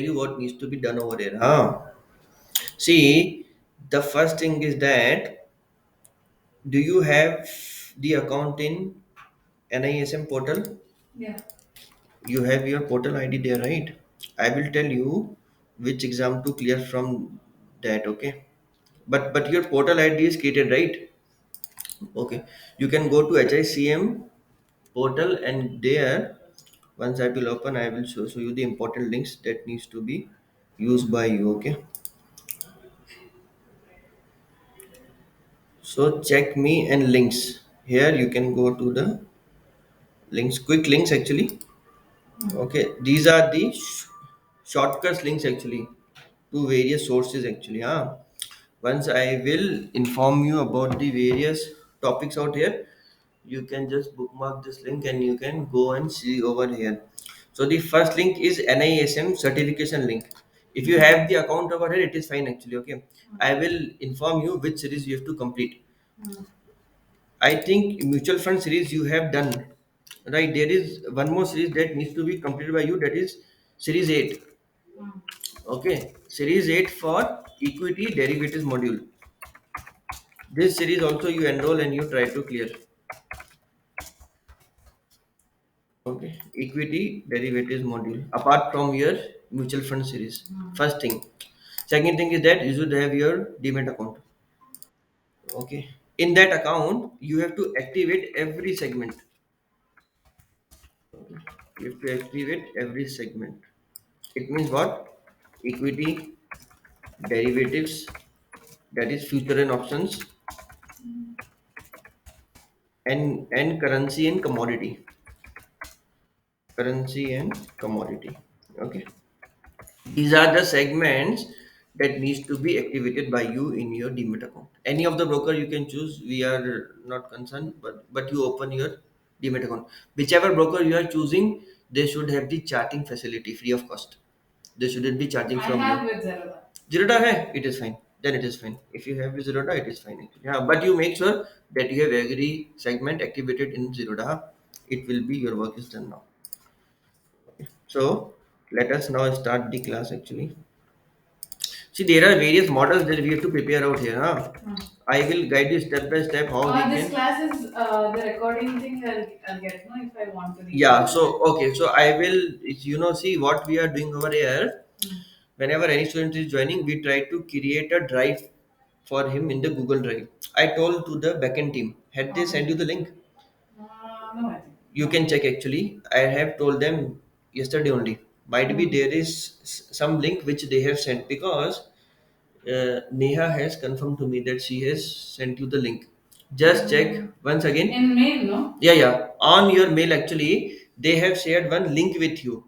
you what needs to be done over here. Huh? See, the first thing is that do you have the account in NISM portal? Yeah. You have your portal ID there, right? I will tell you which exam to clear from that. Okay, but your portal ID is created, right? Okay, you can go to HICM portal and there once I will open, I will show you the important links that needs to be used by you. Okay, so check me and links. Here you can go to the links, quick links actually. Okay, these are the shortcuts links actually to various sources actually. Huh? Once I will inform you about the various topics out here, you can just bookmark this link and you can go and see over here. So the first link is NISM certification link. If you have the account over here, it is fine actually. Okay, I will inform you which series you have to complete. I think mutual fund series you have done, right? There is one more series that needs to be completed by you. That is series 8. Okay, series 8 for equity derivatives module. This series also you enroll and you try to clear. Okay, equity derivatives module apart from your mutual fund series. First thing. Second thing is that you should have your demat account. Okay, in that account you have to activate every segment. You have to activate every segment. It means what? Equity, derivatives, that is future and options, and currency and commodity. Currency and commodity. Okay. These are the segments that needs to be activated by you in your demat account. Any of the broker you can choose. We are not concerned, but you open your demat account. Whichever broker you are choosing, they should have the charting facility free of cost. They shouldn't be charging from you. With Zerodha. Zerodha hai? It is fine. Then it is fine. If you have with Zerodha, it is fine. Yeah, but you make sure that you have every segment activated in Zerodha. It will be your work is done now. So let us now start the class actually. See, there are various models that we have to prepare out here. Huh? I will guide you step by step how we This can. class is the recording thing. I'll get no if I want to read. Yeah. So okay. So I will. See what we are doing over here. Whenever any student is joining, we try to create a drive for him in the Google Drive. I told to the backend team. Had they sent you the link? No, I think. You can check actually. I have told them yesterday only. Might be there is some link which they have sent because Neha has confirmed to me that she has sent you the link. Just check once again. In mail, no? Yeah, yeah. On your mail, actually, they have shared one link with you.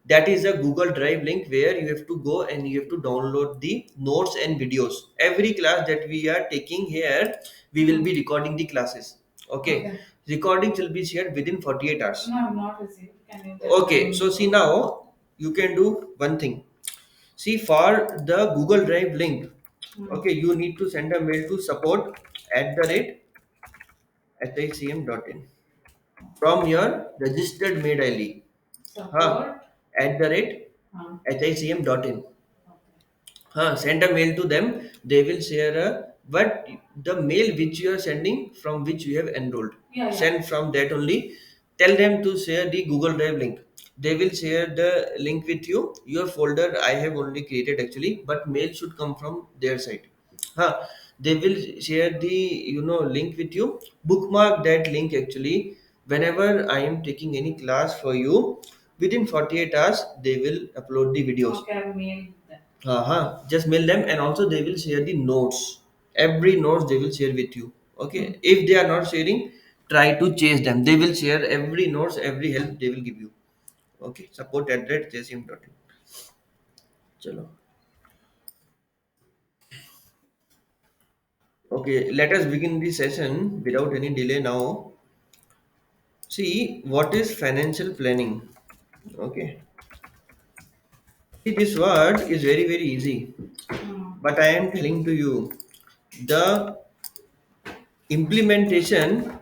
That is a Google Drive link where you have to go and you have to download the notes and videos. Every class that we are taking here, we will be recording the classes. Okay. Recordings will be shared within 48 hours. No, I've not received. Can you tell Okay. me? So, see now, you can do one thing. See, for the Google Drive link, okay, you need to send a mail to support@hicm.in from your registered mail ID. Support. At the rate HICM.in. Send a mail to them. They will share but the mail which you are sending from which you have enrolled. Yeah. Send from that only. Tell them to share the Google Drive link. They will share the link with you. Your folder I have only created actually, but mail should come from their side. Huh. They will share the link with you. Bookmark that link actually. Whenever I am taking any class for you, within 48 hours they will upload the videos. Okay, I've mailed them. Just mail them and also they will share the notes. Every notes they will share with you. Okay. If they are not sharing, try to chase them. They will share every notes, every help they will give you. Okay. Support@jcm.in. Chalo. Okay. Let us begin the session without any delay now. See what is financial planning. Okay. See, this word is very very easy, but I am telling to you the implementation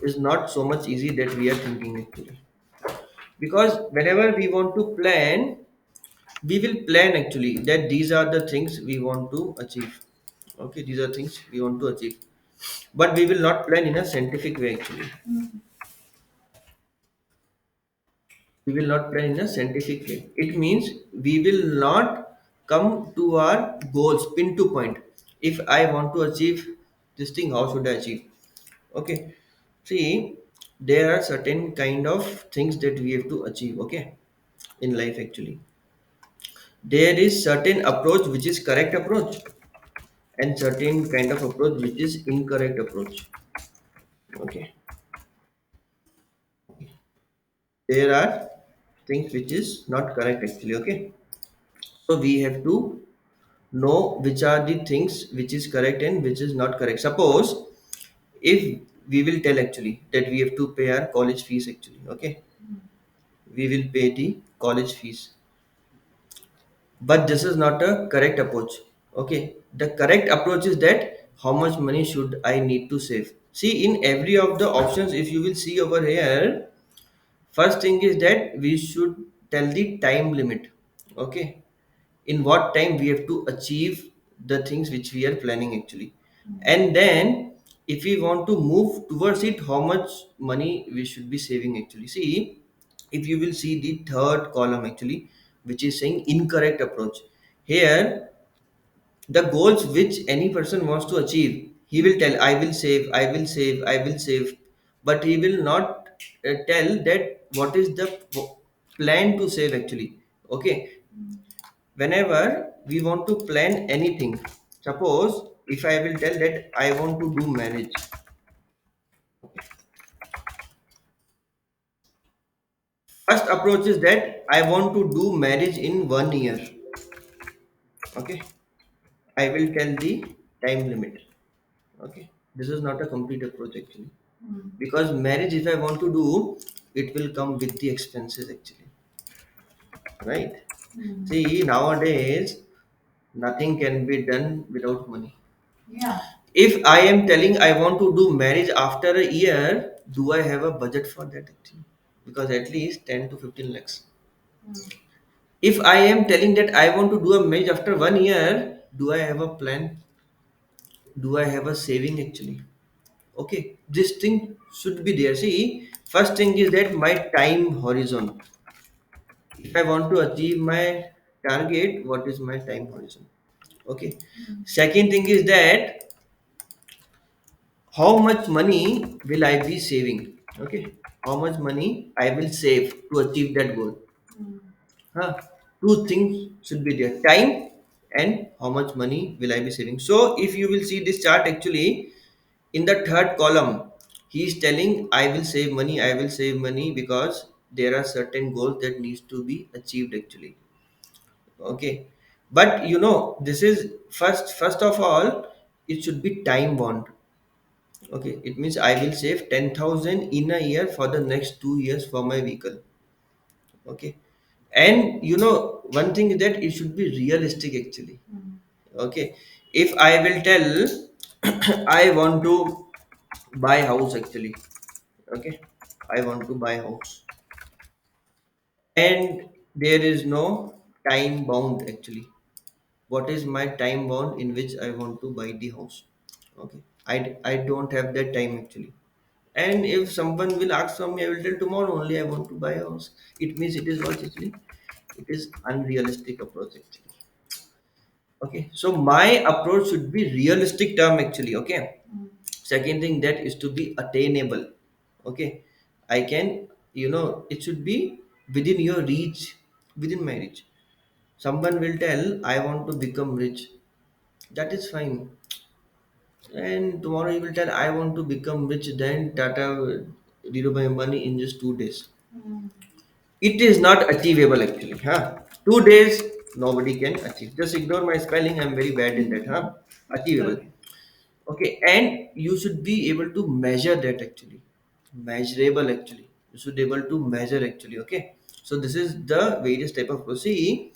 is not so much easy that we are thinking actually, because whenever we want to plan, We will plan actually that these are the things we want to achieve. Okay, these are things we want to achieve, but we will not plan in a scientific way actually. We will not plan in a scientific way. It means we will not come to our goals pin to point. If I want to achieve this thing, how should I achieve? Okay, see, there are certain kind of things that we have to achieve, okay, in life actually. There is certain approach which is correct approach, and certain kind of approach which is incorrect approach. Okay, there are things which is not correct actually. Okay, so we have to know which are the things which is correct and which is not correct. Suppose if we will tell actually that we have to pay our college fees actually. Okay, we will pay the college fees, but this is not a correct approach. Okay, the correct approach is that how much money should I need to save. See, in every of the options, if you will see over here, first thing is that we should tell the time limit. Okay, in what time we have to achieve the things which we are planning actually. And then if we want to move towards it, how much money we should be saving actually. See, if you will see the third column actually, which is saying incorrect approach, here the goals which any person wants to achieve, he will tell I will save, I will save, I will save, but he will not tell that what is the plan to save actually. Okay, whenever we want to plan anything, suppose if I will tell that I want to do marriage, first approach is that I want to do marriage in 1 year. Okay, I will tell the time limit. Okay, this is not a complete approach actually, because marriage if I want to do, it will come with the expenses actually, right? See, nowadays nothing can be done without money. Yeah. If I am telling I want to do marriage after a year, do I have a budget for that actually? Because at least 10 to 15 lakhs. If I am telling that I want to do a marriage after 1 year, do I have a plan? Do I have a saving actually? Okay, this thing should be there. See, first thing is that my time horizon. If I want to achieve my target, what is my time horizon? Okay. Second thing is that how much money will I be saving? Okay, how much money I will save to achieve that goal? Huh? Two things should be there: time and how much money will I be saving. So, if you will see this chart actually, in the third column, he is telling I will save money, I will save money because there are certain goals that needs to be achieved actually. Okay, but this is first of all, it should be time bound. Okay, it means I will save 10,000 in a year for the next 2 years for my vehicle. Okay, and one thing is that it should be realistic actually. Okay, if I will tell I want to buy house actually. Okay, I want to buy house, and there is no time bound actually. What is my time bound in which I want to buy the house? Okay, I don't have that time actually. And if someone will ask from me, I will tell tomorrow only I want to buy a house. It means it is what actually? It is unrealistic approach actually. Okay, so my approach should be realistic term actually. Okay. Second thing that is to be attainable. Okay, I can, it should be within your reach, within my reach. Someone will tell I want to become rich. That is fine. And tomorrow he will tell I want to become rich, then Tata will zero my money in just 2 days. It is not achievable actually. Huh? 2 days nobody can achieve. Just ignore my spelling. I'm very bad in that. Huh? Achievable. Okay. Okay, and you should be able to measure that actually. Measurable actually. You should be able to measure actually. Okay. So this is the various type of approach. See,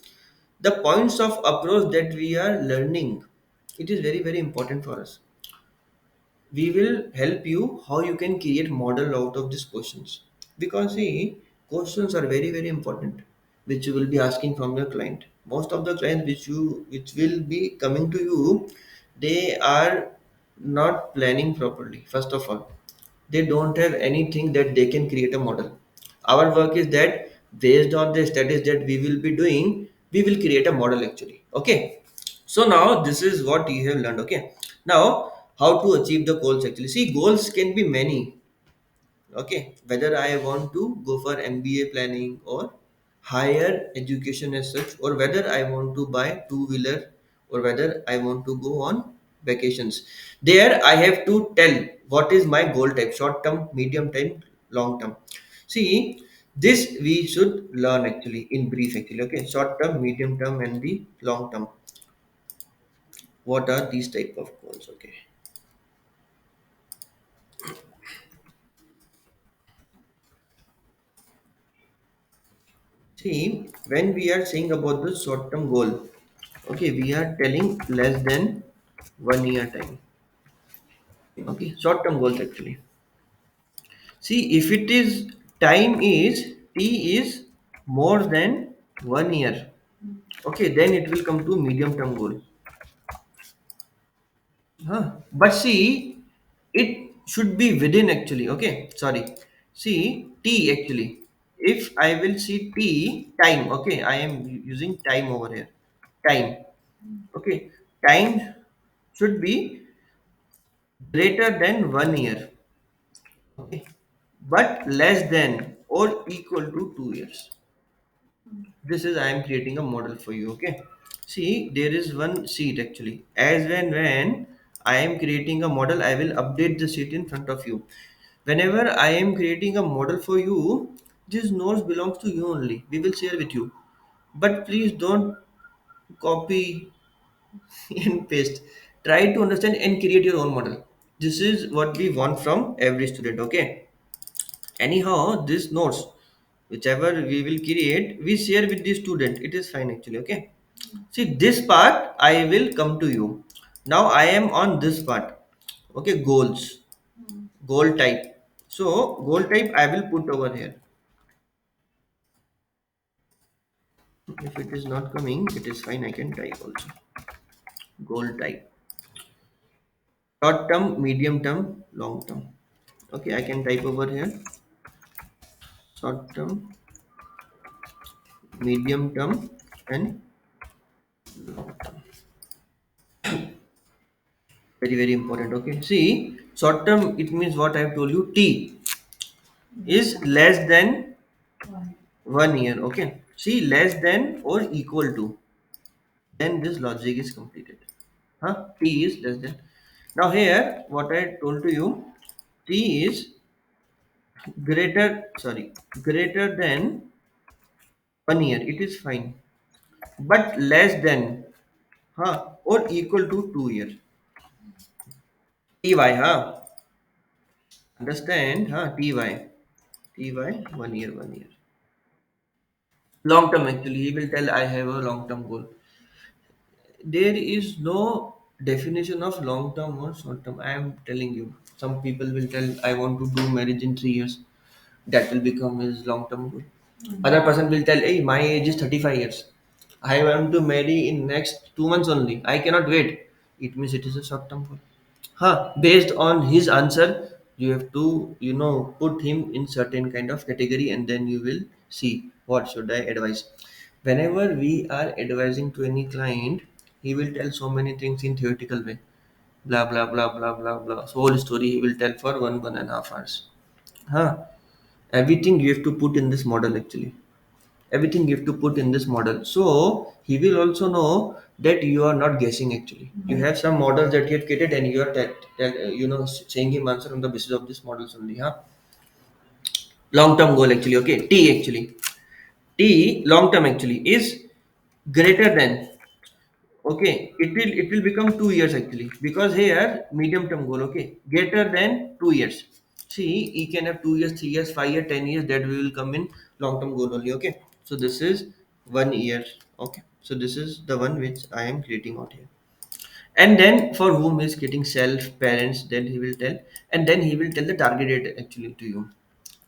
the points of approach that we are learning. It is very very important for us. We will help you how you can create model out of these questions, because see, questions are very very important which you will be asking from your client. most of the clients which will be coming to you, they are not planning properly. First of all, they don't have anything that they can create a model. Our work is that based on the studies that we will be doing, we will create a model actually. Okay, so now this is what you have learned. Okay, now how to achieve the goals actually. See, goals can be many. Okay, whether I want to go for MBA planning or higher education as such, or whether I want to buy two wheeler, or whether I want to go on vacations, there I have to tell what is my goal type: short term, medium term, long term. See, this we should learn actually in brief actually. Okay, short term, medium term, and the long term. What are these type of goals? Okay, see, when we are saying about the short term goal, okay, we are telling less than 1 year time. Okay, short term goals actually. See, if it is time is T is more than 1 year, okay, then it will come to medium term goal. Huh? But see, it should be within actually. Okay, sorry. See, T actually. If I will see T time, okay, I am using time over here. Time. Okay, time should be greater than 1 year. Okay, but less than or equal to 2 years. This is I am creating a model for you. Okay, see, there is one sheet actually. As when I am creating a model, I will update the sheet in front of you. Whenever I am creating a model for you, this notes belongs to you only. We will share with you, but please don't copy and paste. Try to understand and create your own model. This is what we want from every student. Okay, anyhow, this notes whichever we will create, we share with the student. It is fine actually. Okay, see, this part I will come to you. Now I am on this part. Okay, goals, goal type. So goal type I will put over here. If it is not coming, it is fine, I can type also. Goal type: short term, medium term, long term. Okay, I can type over here: short term, medium term, and long term. Very very important. Okay, see, short term, it means what I have told you. T is less than 1 year. Okay, see, less than or equal to, then this logic is completed. Huh? T is less than. Now here what I told to you, T is greater than 1 year, it is fine, but less than, huh, or equal to 2 years. Ty, huh? Understand? Huh? Ty 1 year, 1 year. Long term actually, he will tell I have a long term goal. There is no definition of long term or short term. I am telling you, some people will tell I want to do marriage in 3 years. That will become his long term goal. Other person will tell, hey, my age is 35 years, I want to marry in next 2 months only, I cannot wait. It means it is a short term goal. Huh? Based on his answer, you have to, put him in certain kind of category, and then you will see what should I advise. Whenever we are advising to any client, he will tell so many things in theoretical way. Blah blah blah blah blah blah. So whole story he will tell for 1.5 hours. Huh? Everything you have to put in this model actually. Everything you have to put in this model, so he will also know that you are not guessing actually. You have some models that you have created, and you are saying him answer on the basis of this models only. Huh? Long term goal actually. Okay, T actually. T long term actually is greater than. Okay, it will become 2 years actually, because here medium term goal. Okay, greater than 2 years. See, he can have 2 years, 3 years, 5 years, 10 years. That will come in long term goal only. Okay, so this is 1 year. Okay, so this is the one which I am creating out here. And then for whom is getting self, parents, then he will tell, and then he will tell the target date actually to you.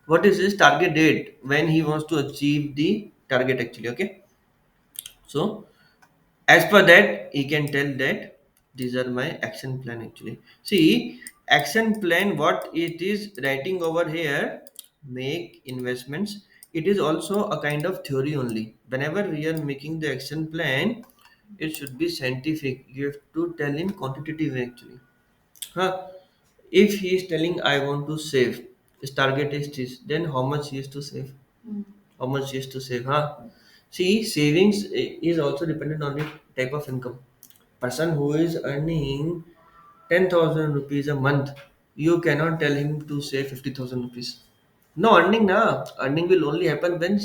What is his target date when he wants to achieve the target actually? Okay, so As per that he can tell that these are my action plan actually. See, action plan what it is writing over here, make investments, it is also a kind of theory only. Whenever we are making the action plan, it should be scientific. You have to tell in quantitative way actually. Huh? If he is telling I want to save, his target is this, then how much he is to save? How much he is to save? Huh? See, savings is also dependent on the type of income. Person who is earning 10,000 rupees a month, you cannot tell him to save 50,000 rupees. No earning na. Earning will only happen when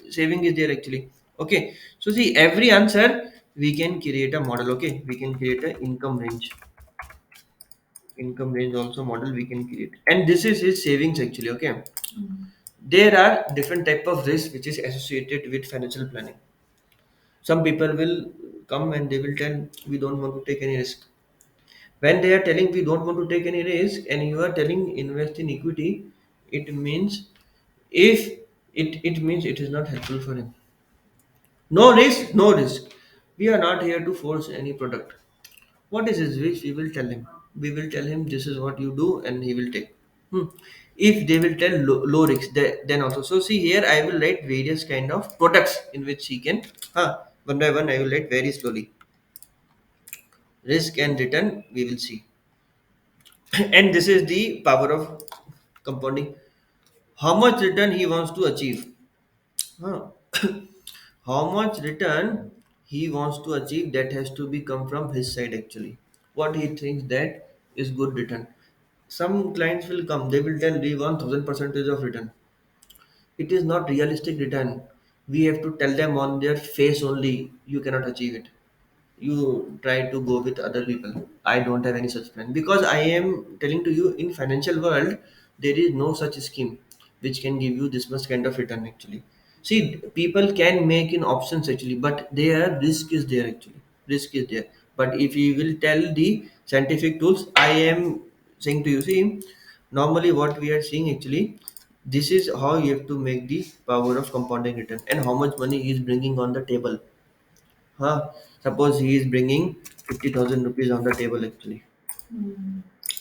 saving is there actually. Okay. So see, every answer we can create a model. Okay, we can create a income range. Income range also model we can create, and this is his savings actually. Okay. There are different type of risk which is associated with financial planning. Some people will come and they will tell we don't want to take any risk. When they are telling we don't want to take any risk and you are telling invest in equity, it means if it means it is not helpful for him. No risk, no risk. We are not here to force any product. What is his wish? We will tell him. We will tell him this is what you do and he will take. Hmm. If they will tell low risk, then also. So see here, I will write various kind of products in which he can. One by one, I will write very slowly. Risk and return, we will see. And this is the power of compounding. How much return he wants to achieve? Huh. How much return he wants to achieve, that has to be come from his side actually. What he thinks that is good return. Some clients will come, they will tell we want 1000% of return. It is not realistic return. We have to tell them on their face only you cannot achieve it. You try to go with other people. I don't have any such plan, because I am telling to you in financial world there is no such scheme which can give you this much kind of return actually. See, people can make in options actually, but their risk is there actually. Risk is there. But if you will tell the scientific tools, I am saying to you, see, normally what we are seeing actually, this is how you have to make the power of compounding return and how much money he is bringing on the table. Suppose he is bringing 50,000 rupees on the table actually.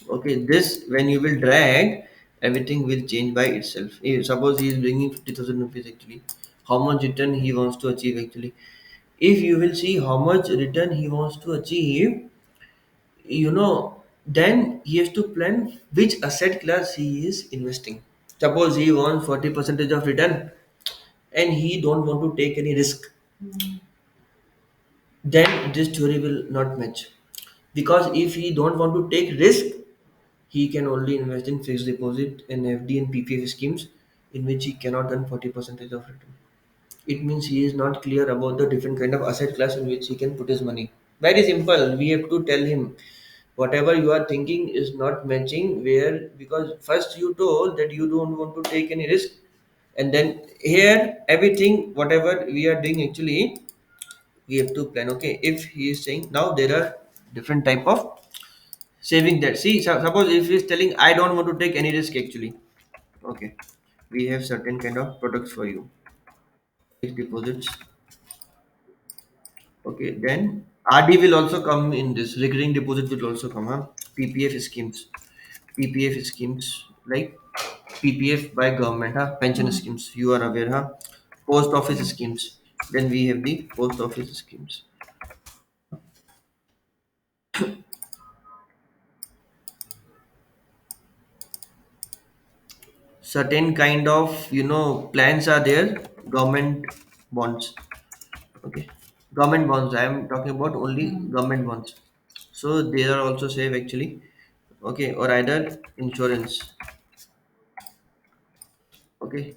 Okay, this when you will drag, everything will change by itself. Suppose he is bringing 50,000 rupees actually, how much return he wants to achieve actually. If you will see how much return he wants to achieve, then he has to plan which asset class he is investing. Suppose he wants 40 percentage of return and he don't want to take any risk, then this theory will not match. Because if he don't want to take risk, he can only invest in fixed deposit and FD and PPF schemes in which he cannot earn 40% of return. It means he is not clear about the different kind of asset class in which he can put his money. Very simple. We have to tell him whatever you are thinking is not matching where, because first you told that you don't want to take any risk, and then here everything whatever we are doing actually, we have to plan. Okay, if he is saying now there are different type of saving that, see, suppose if he is telling I don't want to take any risk actually. Okay, we have certain kind of products for you. Fixed deposits. Okay, then RD will also come in this, recurring deposit will also come. PPF schemes. PPF schemes like PPF by government, pension schemes, you are aware, post office schemes. Then we have the post office schemes. Certain kind of plans are there. Government bonds. Okay, government bonds, I am talking about only government bonds. So they are also safe actually. Okay, or either insurance. Okay,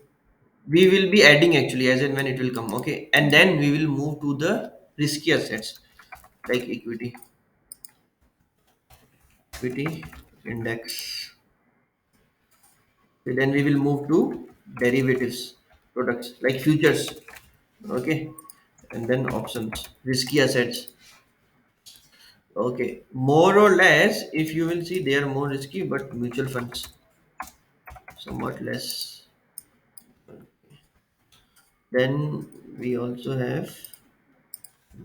we will be adding actually as and when it will come. Okay, and then we will move to the risky assets like equity index. Okay, then we will move to derivatives products like futures. Okay, and then options, risky assets. Okay, more or less, if you will see, they are more risky, but mutual funds somewhat less. Then we also have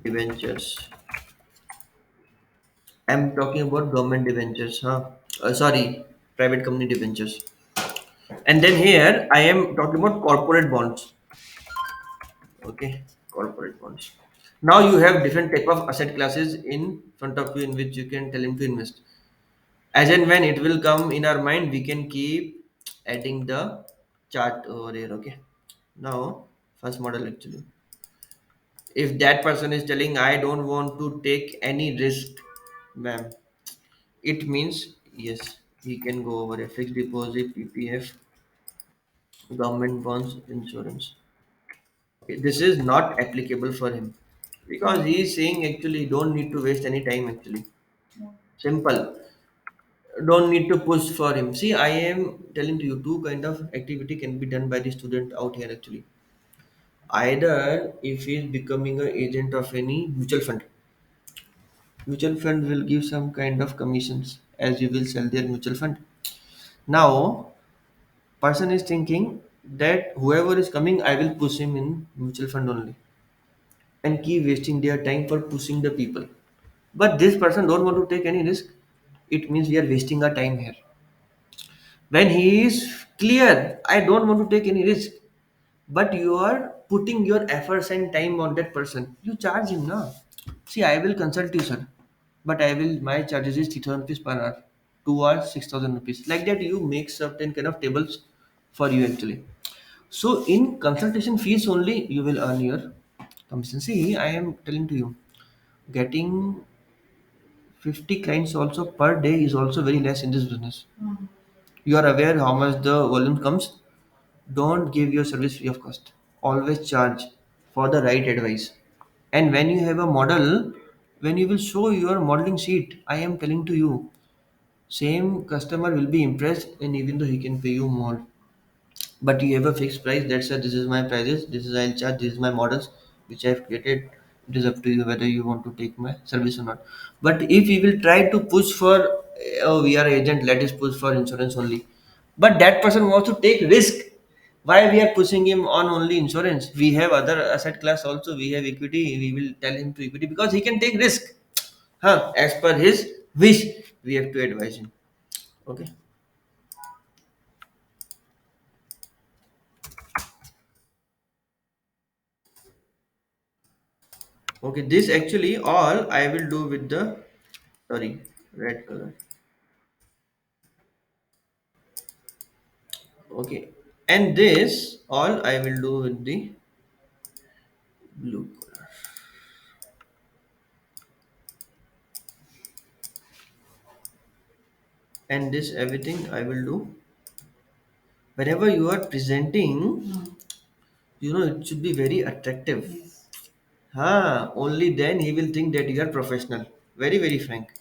debentures. I'm talking about government debentures, huh? Sorry, private company debentures. And then here I am talking about corporate bonds. Okay, corporate bonds. Now you have different type of asset classes in front of you in which you can tell him to invest. As and when it will come in our mind, we can keep adding the chart over here. Okay. Now, first model actually. If that person is telling I don't want to take any risk, ma'am, it means yes, he can go over a fixed deposit, PPF, government bonds, insurance. Okay, this is not applicable for him because he is saying actually don't need to waste any time actually. Simple. Don't need to push for him. See, I am telling to you two kind of activity can be done by the student out here actually. Either if he is becoming an agent of any mutual fund will give some kind of commissions as you will sell their mutual fund. Now person is thinking that whoever is coming I will push him in mutual fund only and keep wasting their time for pushing the people. But this person don't want to take any risk. It means we are wasting our time here. When he is clear, I don't want to take any risk, but you are putting your efforts and time on that person. You charge him now. See, I will consult you, sir, but I will my charges is 3,000 rupees per hour, 2 hours 6,000 rupees. Like that, you make certain kind of tables for you actually. So in consultation fees only, you will earn your commission. See, I am telling to you, getting 50 clients also per day is also very less in this business. You are aware how much the volume comes. Don't give your service free of cost. Always charge for the right advice. And when you have a model, when you will show your modeling sheet, I am telling to you, same customer will be impressed, and even though he can pay you more, but you have a fixed price. That's why this is my prices, this is I'll charge, this is my models which I've created. It is up to you whether you want to take my service or not. But if we will try to push for oh we are agent, let us push for insurance only, but that person wants to take risk. Why we are pushing him on only insurance? We have other asset class also, we have equity, we will tell him to equity because he can take risk, huh, as per his wish. We have to advise him. Okay. Okay, this actually all I will do with the, sorry, red color. Okay, and this all I will do with the blue color. And this everything I will do whenever you are presenting. It should be very attractive. Only then he will think that you are professional. Very very frank.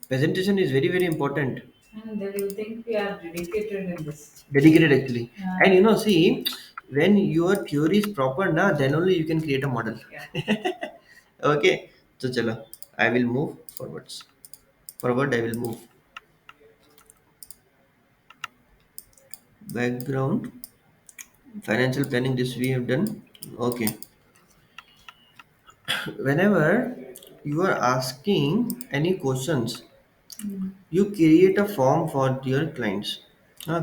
Presentation is very very important. And they will think we are dedicated in this. Dedicated actually. Yeah. And see, when your theory is proper, na, then only you can create a model. Yeah. Okay, so chalo, I will move forwards. Forward, I will move. Background, financial planning. This we have done. Okay. Whenever you are asking any questions, you create a form for your clients.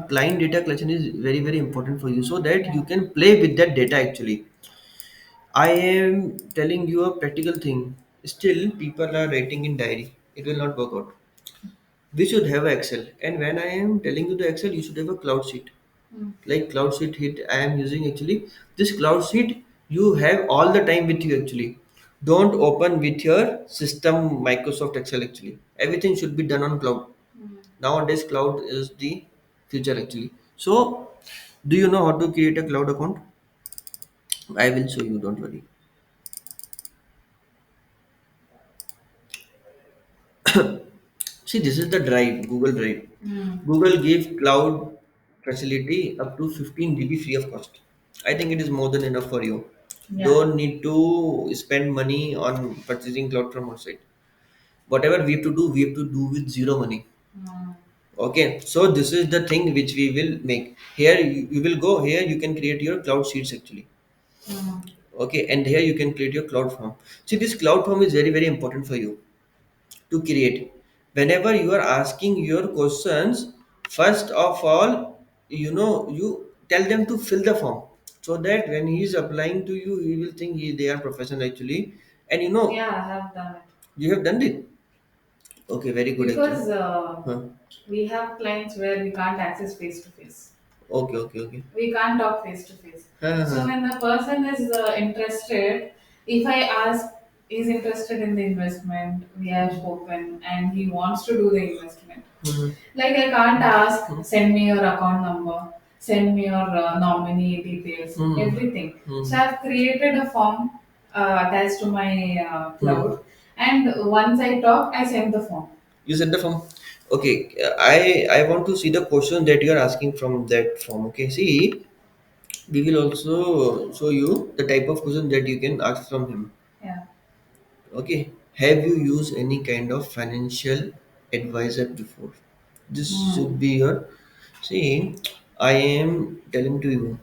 Client data collection is very very important for you so that you can play with that data actually. I am telling you a practical thing. Still, people are writing in diary. It will not work out. We should have Excel, and when I am telling you the Excel, you should have a cloud sheet. Like cloud sheet hit I am using actually. This cloud sheet you have all the time with you actually. Don't open with your system Microsoft Excel actually. Everything should be done on cloud. Nowadays cloud is the future actually. So do you know how to create a cloud account? I will show you, don't worry. See, this is the drive, Google Drive. Google gives cloud facility up to 15 GB free of cost. I think it is more than enough for you. Yeah. Don't need to spend money on purchasing cloud from outside. Whatever we have to do, we have to do with zero money. Okay, so this is the thing which we will make. Here you will go here, you can create your cloud sheets actually. Okay, and here you can create your cloud form. See, this cloud form is very, very important for you. to create. Whenever you are asking your questions, first of all, you tell them to fill the form, so that when he is applying to you, he will think they are professional actually. And Yeah, I have done it. you have done it. Okay, very good actually. Because Huh. we have clients where we can't access face to face. Okay, okay, okay. We can't talk face to face. Huh, huh, So huh. when the person is interested, if I ask, is interested in the investment, we have spoken, and he wants to do the investment. Mhm. Like I can't ask, send me your account number, send me your nominee details, Mhm. everything. So Mhm. I've created a form attached to my Mhm. cloud, and once I talk, I send the form. You send the form. Okay, I want to see the question that you are asking from that form. Okay, see, we will also show you the type of question that you can ask from him. Yeah. Okay, have you used any kind of financial advisor before? This should Hmm. be your. See, I am telling to you,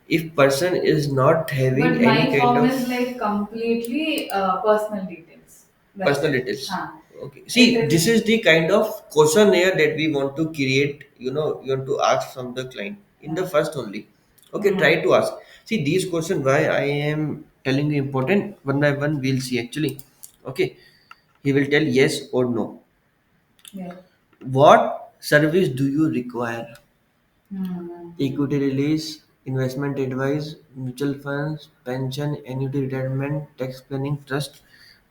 if person is not having But any my kind form of is like completely personal details. That's personal it. details. Huh. Okay. It See, this is. is the kind of questionnaire that we want to create. You want to ask from the client in the Yeah. first only. Okay, try Hmm. to ask. See, these questions why I am telling you important. One by one, we'll see actually. Okay, he will tell yes or no. Yeah. What service do you require? Hmm. Equity release, investment advice, mutual funds, pension, annuity retirement, tax planning, trust.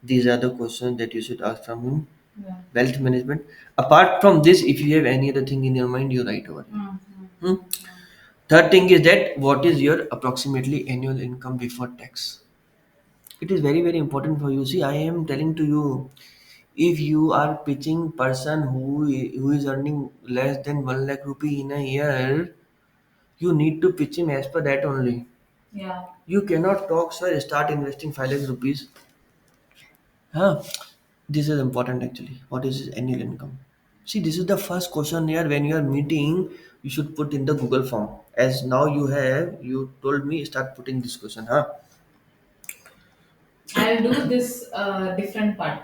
These are the questions that you should ask from him. Yeah. Wealth management. Apart from this, if you have any other thing in your mind, you write over Hmm. here. Hmm. Hmm? Third thing is that what is your approximately annual income before tax? It is very very important for you. See, I am telling to you, if you are pitching person who is earning less than 1 lakh rupee in a year, you need to pitch him as per that only. Yeah. You cannot talk, sir, start investing 5 lakh rupees. Huh? This is important actually. What is his annual income? See, this is the first question here when you are meeting, you should put in the Google form. As now you told me, start putting this question, huh? I'll do this different part.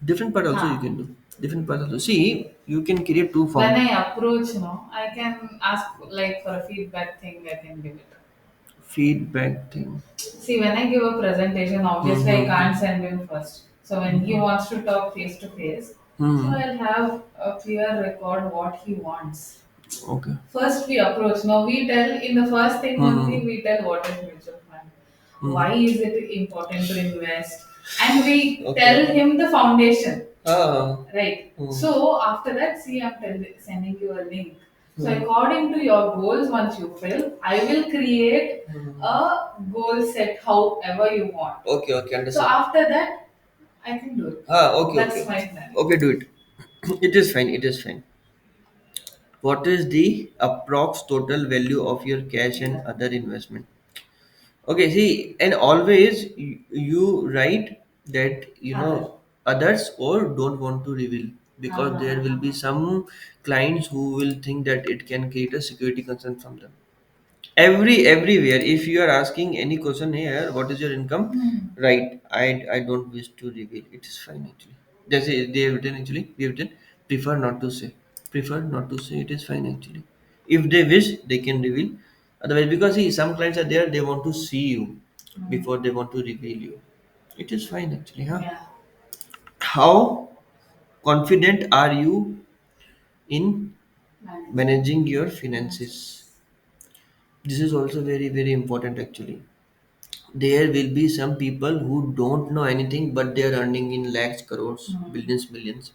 Different part also you Huh. can do. Different part also. See, you can create two When form. I approach, no, I can ask like for a feedback thing. I can give it. Feedback thing. See, when I give a presentation, obviously I Mm-hmm. can't send him first. So when he wants to talk face to face, so Hmm. I'll have a clear record what he wants. Okay. First we approach. Now we tell in the first thing only Hmm. we tell what is mutual fund. Hmm. Why is it important to invest? And we Okay. tell Okay. him the foundation. Ah. Right. Hmm. So after that, see, sending you a link. So Hmm. according to your goals, once you fill, I will create a goal set however you want. Okay. Okay. So Understood. after that, I can do it. Ah. Okay. That's Okay. my plan. Okay. Do it. It is fine. It is fine. What is the approx total value of your cash and Yeah. other investment? Okay, see, and always you write that Other. others or don't want to reveal, Ha, because ha, there ha, will ha, be ha. some clients who will think that it can create a security concern from them. Everywhere, if you are asking any question here, what is your income? Hmm. Right, I don't wish to reveal. It is fine actually. They have written actually. We have written prefer not to say. Prefer not to say. It is fine actually. If they wish, they can reveal. Otherwise, because see, some clients are there, they want to see you Hmm. before they want to reveal you. It is fine actually, huh? Yeah. How confident are you in Managing managing your finances? finances. This is also very very important actually. There will be some people who don't know anything, but they are earning in lakhs, crores, Hmm. billions, millions.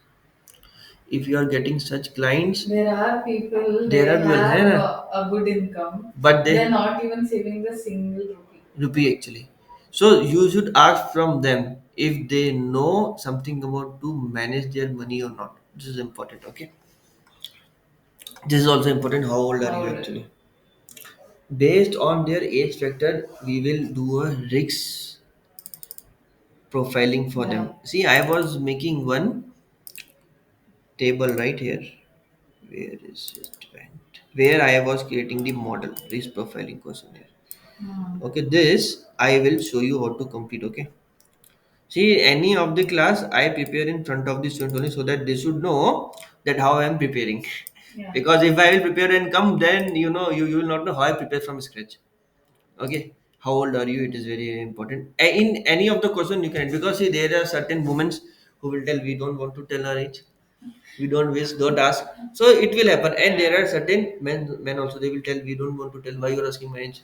If you are getting such clients, There are people, there they are people, है have ना? a good income. But They're they not even saving the single rupee. rupee actually. So you should ask from them if they know something about to manage their money or not. This is important. Okay. This is also important. How old are How you old are you? actually? Based on their age factor, we will do a risk profiling for Yeah. them. See, I was making one table right here. Where is it went? Where I was creating the model risk profiling questionnaire. Hmm. Okay, this I will show you how to complete. Okay, See, any of the class I prepare in front of the students only so that they should know that how I am preparing. Yeah. Because if I will prepare and come, then you will not know how I prepare from scratch. Okay, how old are you? It is very important. In any of the question you can, because see there are certain women who will tell we don't want to tell our age, we don't wish, don't ask. So it will happen, and there are certain men also, they will tell we don't want to tell, why you're asking my age.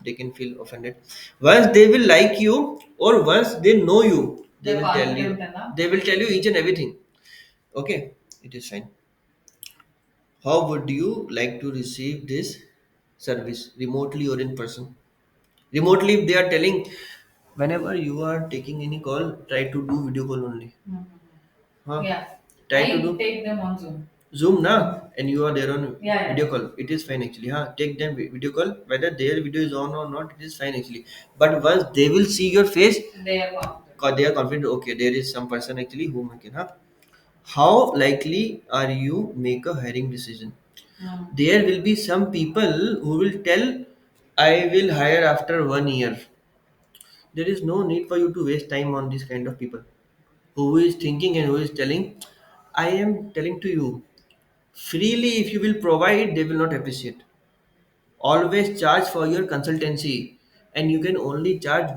They can feel offended. Once they will like you, or once they know you, they They're will tell you, confident enough. they will tell you each and everything. Okay, it is fine. How would you like to receive this service, remotely or in person? Remotely, if they are telling, whenever you are taking any call, try to do video call only. Mhm. Huh? Yeah. Try to I do take them on Zoom. Zoom na, Mhm. and you are there on Yeah, video yeah. call. It is fine actually. Huh? Take them video call, whether their video is on or not. It is fine actually. But once they will see your face, They are confident. they are confident. Okay, there is some person actually whom I can. Huh? How likely are you make a hiring decision? Mm. There will be some people who will tell, I will hire after 1 year. There is no need for you to waste time on this kind of people who is thinking and who is telling. I am telling to you freely, if you will provide, they will not appreciate. Always charge for your consultancy, and you can only charge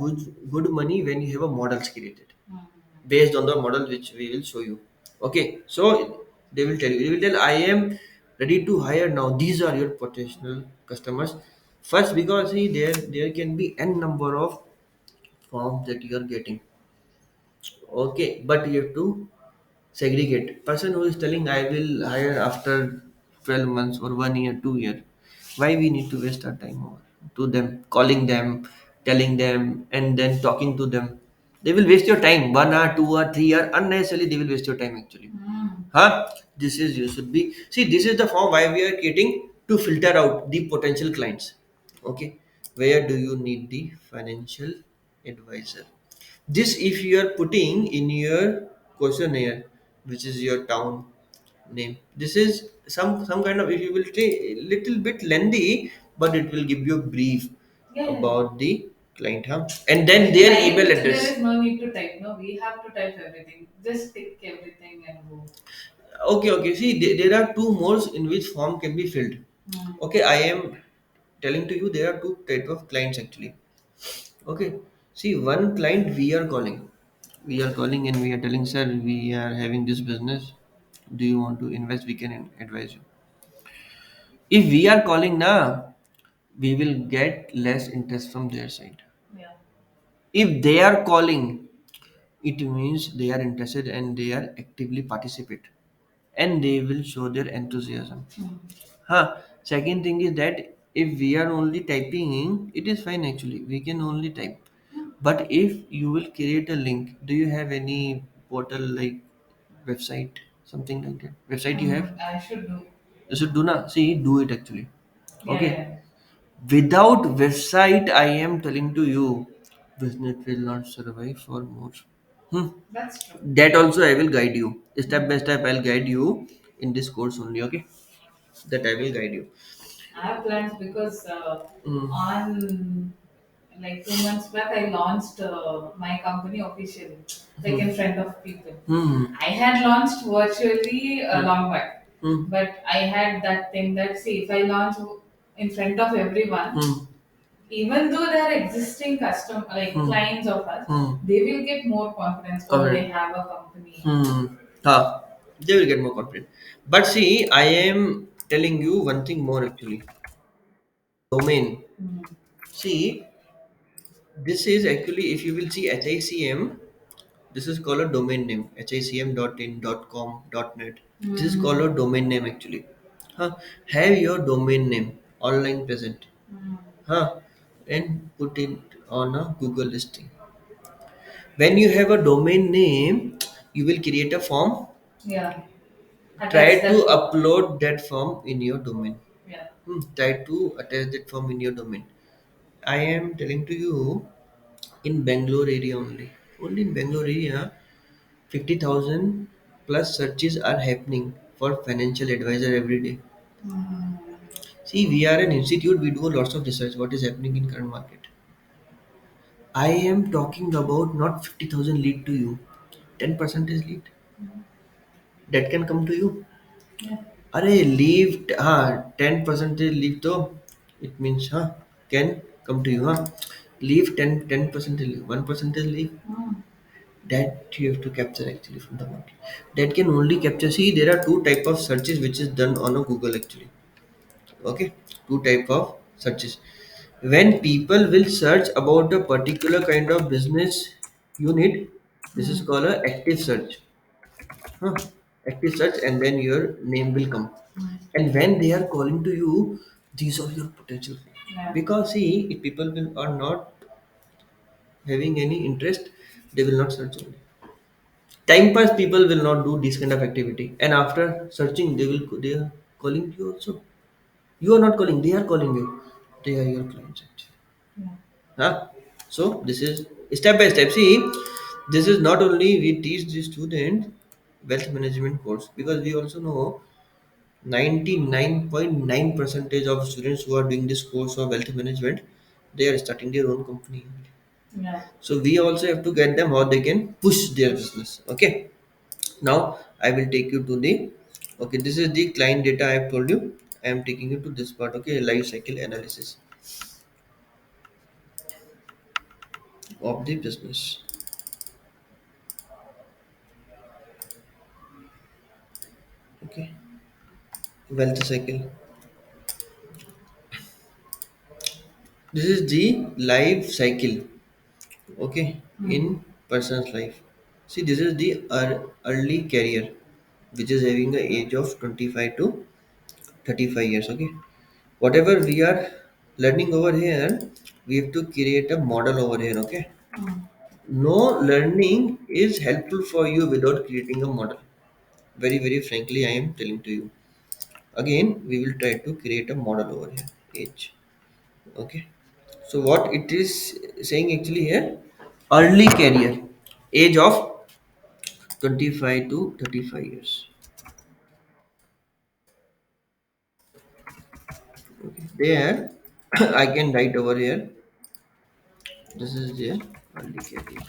good money when you have a models created Mm. based on the model which we will show you. Okay, so they will tell, I am ready to hire now, these are your potential customers. First, because see, there can be n number of forms that you are getting. Okay, but you have to segregate. Person who is telling I will hire after 12 months or 1 year, 2 year. Why we need to waste our time over to them, calling them, telling them, and then talking to them. They will waste your time. 1 hour, 2 hour, 3 hour. Unnecessarily they will waste your time actually. Mm. Huh? This is you should be, see, this is the form why we are creating to filter out the potential clients. Okay. Where do you need the financial advisor? This if you are putting in your questionnaire, which is your town name. This is some kind of, if you will say little bit lengthy, but it will give you a brief Yeah, yeah, yeah. about the client, huh? And then With their email client, there address. is no need to type. No, we have to type everything. Just tick everything and go. Okay, okay. See, there are two modes in which form can be filled. Mm. Okay, I am telling to you there are two type of clients actually. Okay. See, one client we are calling. We are calling and we are telling, sir, we are having this business. Do you want to invest? We can advise you. If we are calling now, we will get less interest from their side. Yeah. If they are calling, it means they are interested and they are actively participate, and they will show their enthusiasm. Mm. Huh. Second thing is that if we are only typing, it is fine actually. We can only type. But if you will create a link, do you have any portal like website, something like that? Website you have? I should do. You should do not. See, do it actually. Yeah, Okay. yeah. Without website, I am telling to you, business will not survive for more. Hmm. That's true. That also I will guide you. Step by Mm. step, I'll guide you in this course only. Okay. That I will guide you. I have plans because Mm. on like 2 months back, I launched my company officially, like Hmm. in front of people. Hmm. I had launched virtually a Hmm. long back, Hmm. but I had that thing that see if I launch in front of everyone, Hmm. even though they are existing custom like Hmm. clients of us, Hmm. they will get more confidence. Oh, they Correct. have a company. Hmm. Ha. They will get more confident. But see, I am telling you one thing more actually. Domain. Mm. See, this is actually, if you will see HICM, this is called a domain name. HICM.in.com.net. This is called a Mm. domain name actually. Huh? Have your domain name online present. Mm. Huh? And put it on a Google listing. When you have a domain name, you will create a form. Yeah, attach Try to that form. upload that form in your domain. Yeah. Try to attach that form in your domain. I am telling to you, in Bangalore area only. Only in Bangalore area, 50,000 plus searches are happening for financial advisor every day. Mm. See, we are an institute, we do lots of research what is happening in current market. I am talking about not 50,000 lead to you. 10% is lead. That can come to you. Yeah. अरे leave हाँ 10% leave तो it means हाँ can come to you हाँ leave 10% leave 1% leave Mm. that you have to capture actually from the market. That can only capture. See, there are two type of searches which is done on a Google actually. Okay, two type of searches. When people will search about a particular kind of business unit, this is Mm. called a active search. Huh? Active search, and then your name will come. Mm. And when they are calling to you, these are your potential clients. Yeah. Because see, if people will are not having any interest, they will not search only. Time pass, people will not do this kind of activity, and after searching they are calling you also. You are not calling, they are calling you. They are your clients actually. Yeah. Huh? So this is step by step. See, this is not only we teach the student wealth management course, because we also know 99.9 percentage of students who are doing this course of wealth management, they are starting their own company. Yeah. So we also have to get them how they can push their business. Okay. Now I will take you to the, okay, this is the client data I have told you. I am taking you to this part. Okay, life cycle analysis of the business. Okay, wealth cycle. This is the life cycle. Okay, Mm. in person's life. See, this is the early career, which is having the age of 25 to 35 years. Okay, whatever we are learning over here, we have to create a model over here. Okay, Mm. no learning is helpful for you without creating a model. Very, very frankly, I am telling to you. Again, we will try to create a model over here. Age. Okay. So what it is saying actually here, early career, age of 25 to 35 years. Okay. There, I can write over here. This is their early career.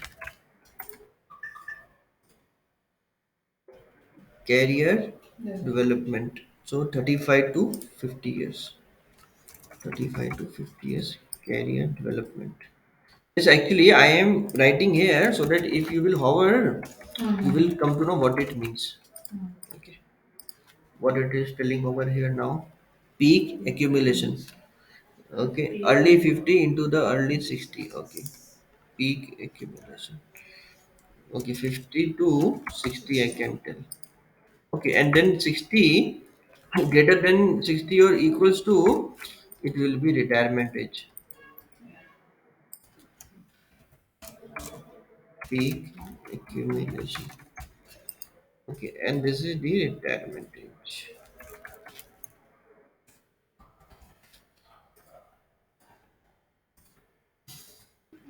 Career Yeah. development. So 35 to 50 years. 35 to 50 years career development. Yes, actually, I am writing here so that if you will hover, you Mm. will come to know what it means. Mm. Okay, what it is telling over here now. Peak accumulation. Okay, early 50 into the early 60. Okay, peak accumulation. Okay, 50 to 60, I can tell. Okay, and then 60 greater than 60 or equals to, it will be retirement age. Peak accumulation. Okay, and this is the retirement age.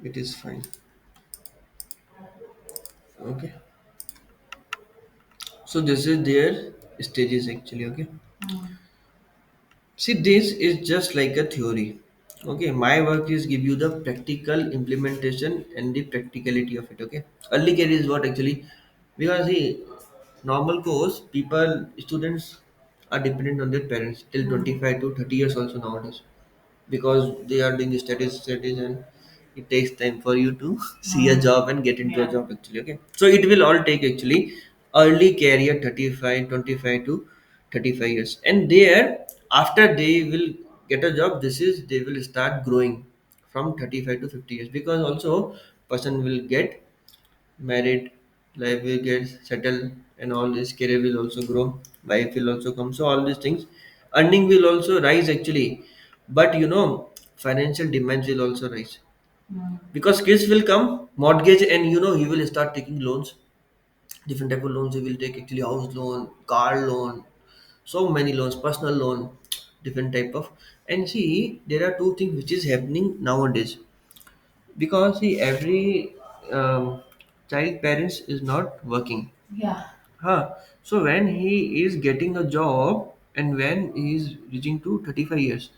It is fine. Okay, so this is their stages actually. Okay, Mm. see, this is just like a theory. Okay, my work is give you the practical implementation and the practicality of it. Okay, early career is what actually, because see, normal course people, students are dependent on their parents till Mm. 25 to 30 years also nowadays, because they are doing studies, and it takes time for you to see a Mm. job and get into a Yeah. job actually. Okay, so it will all take actually early career 35, 25 to 35 years, and there after they will get a job, this is they will start growing from 35 to 50 years, because also person will get married, life will get settled, and all this career will also grow, wife will also come, so all these things, earning will also rise actually. But financial demands will also rise, Mm. because kids will come, mortgage, and you will start taking loans. Different type of loans you will take actually, house loan, car loan, so many loans, personal loan, different type of. And see, there are two things which is happening nowadays, because see, every child parents is not working. Yeah. Huh. So when he is getting a job, and when he is reaching to 35 years,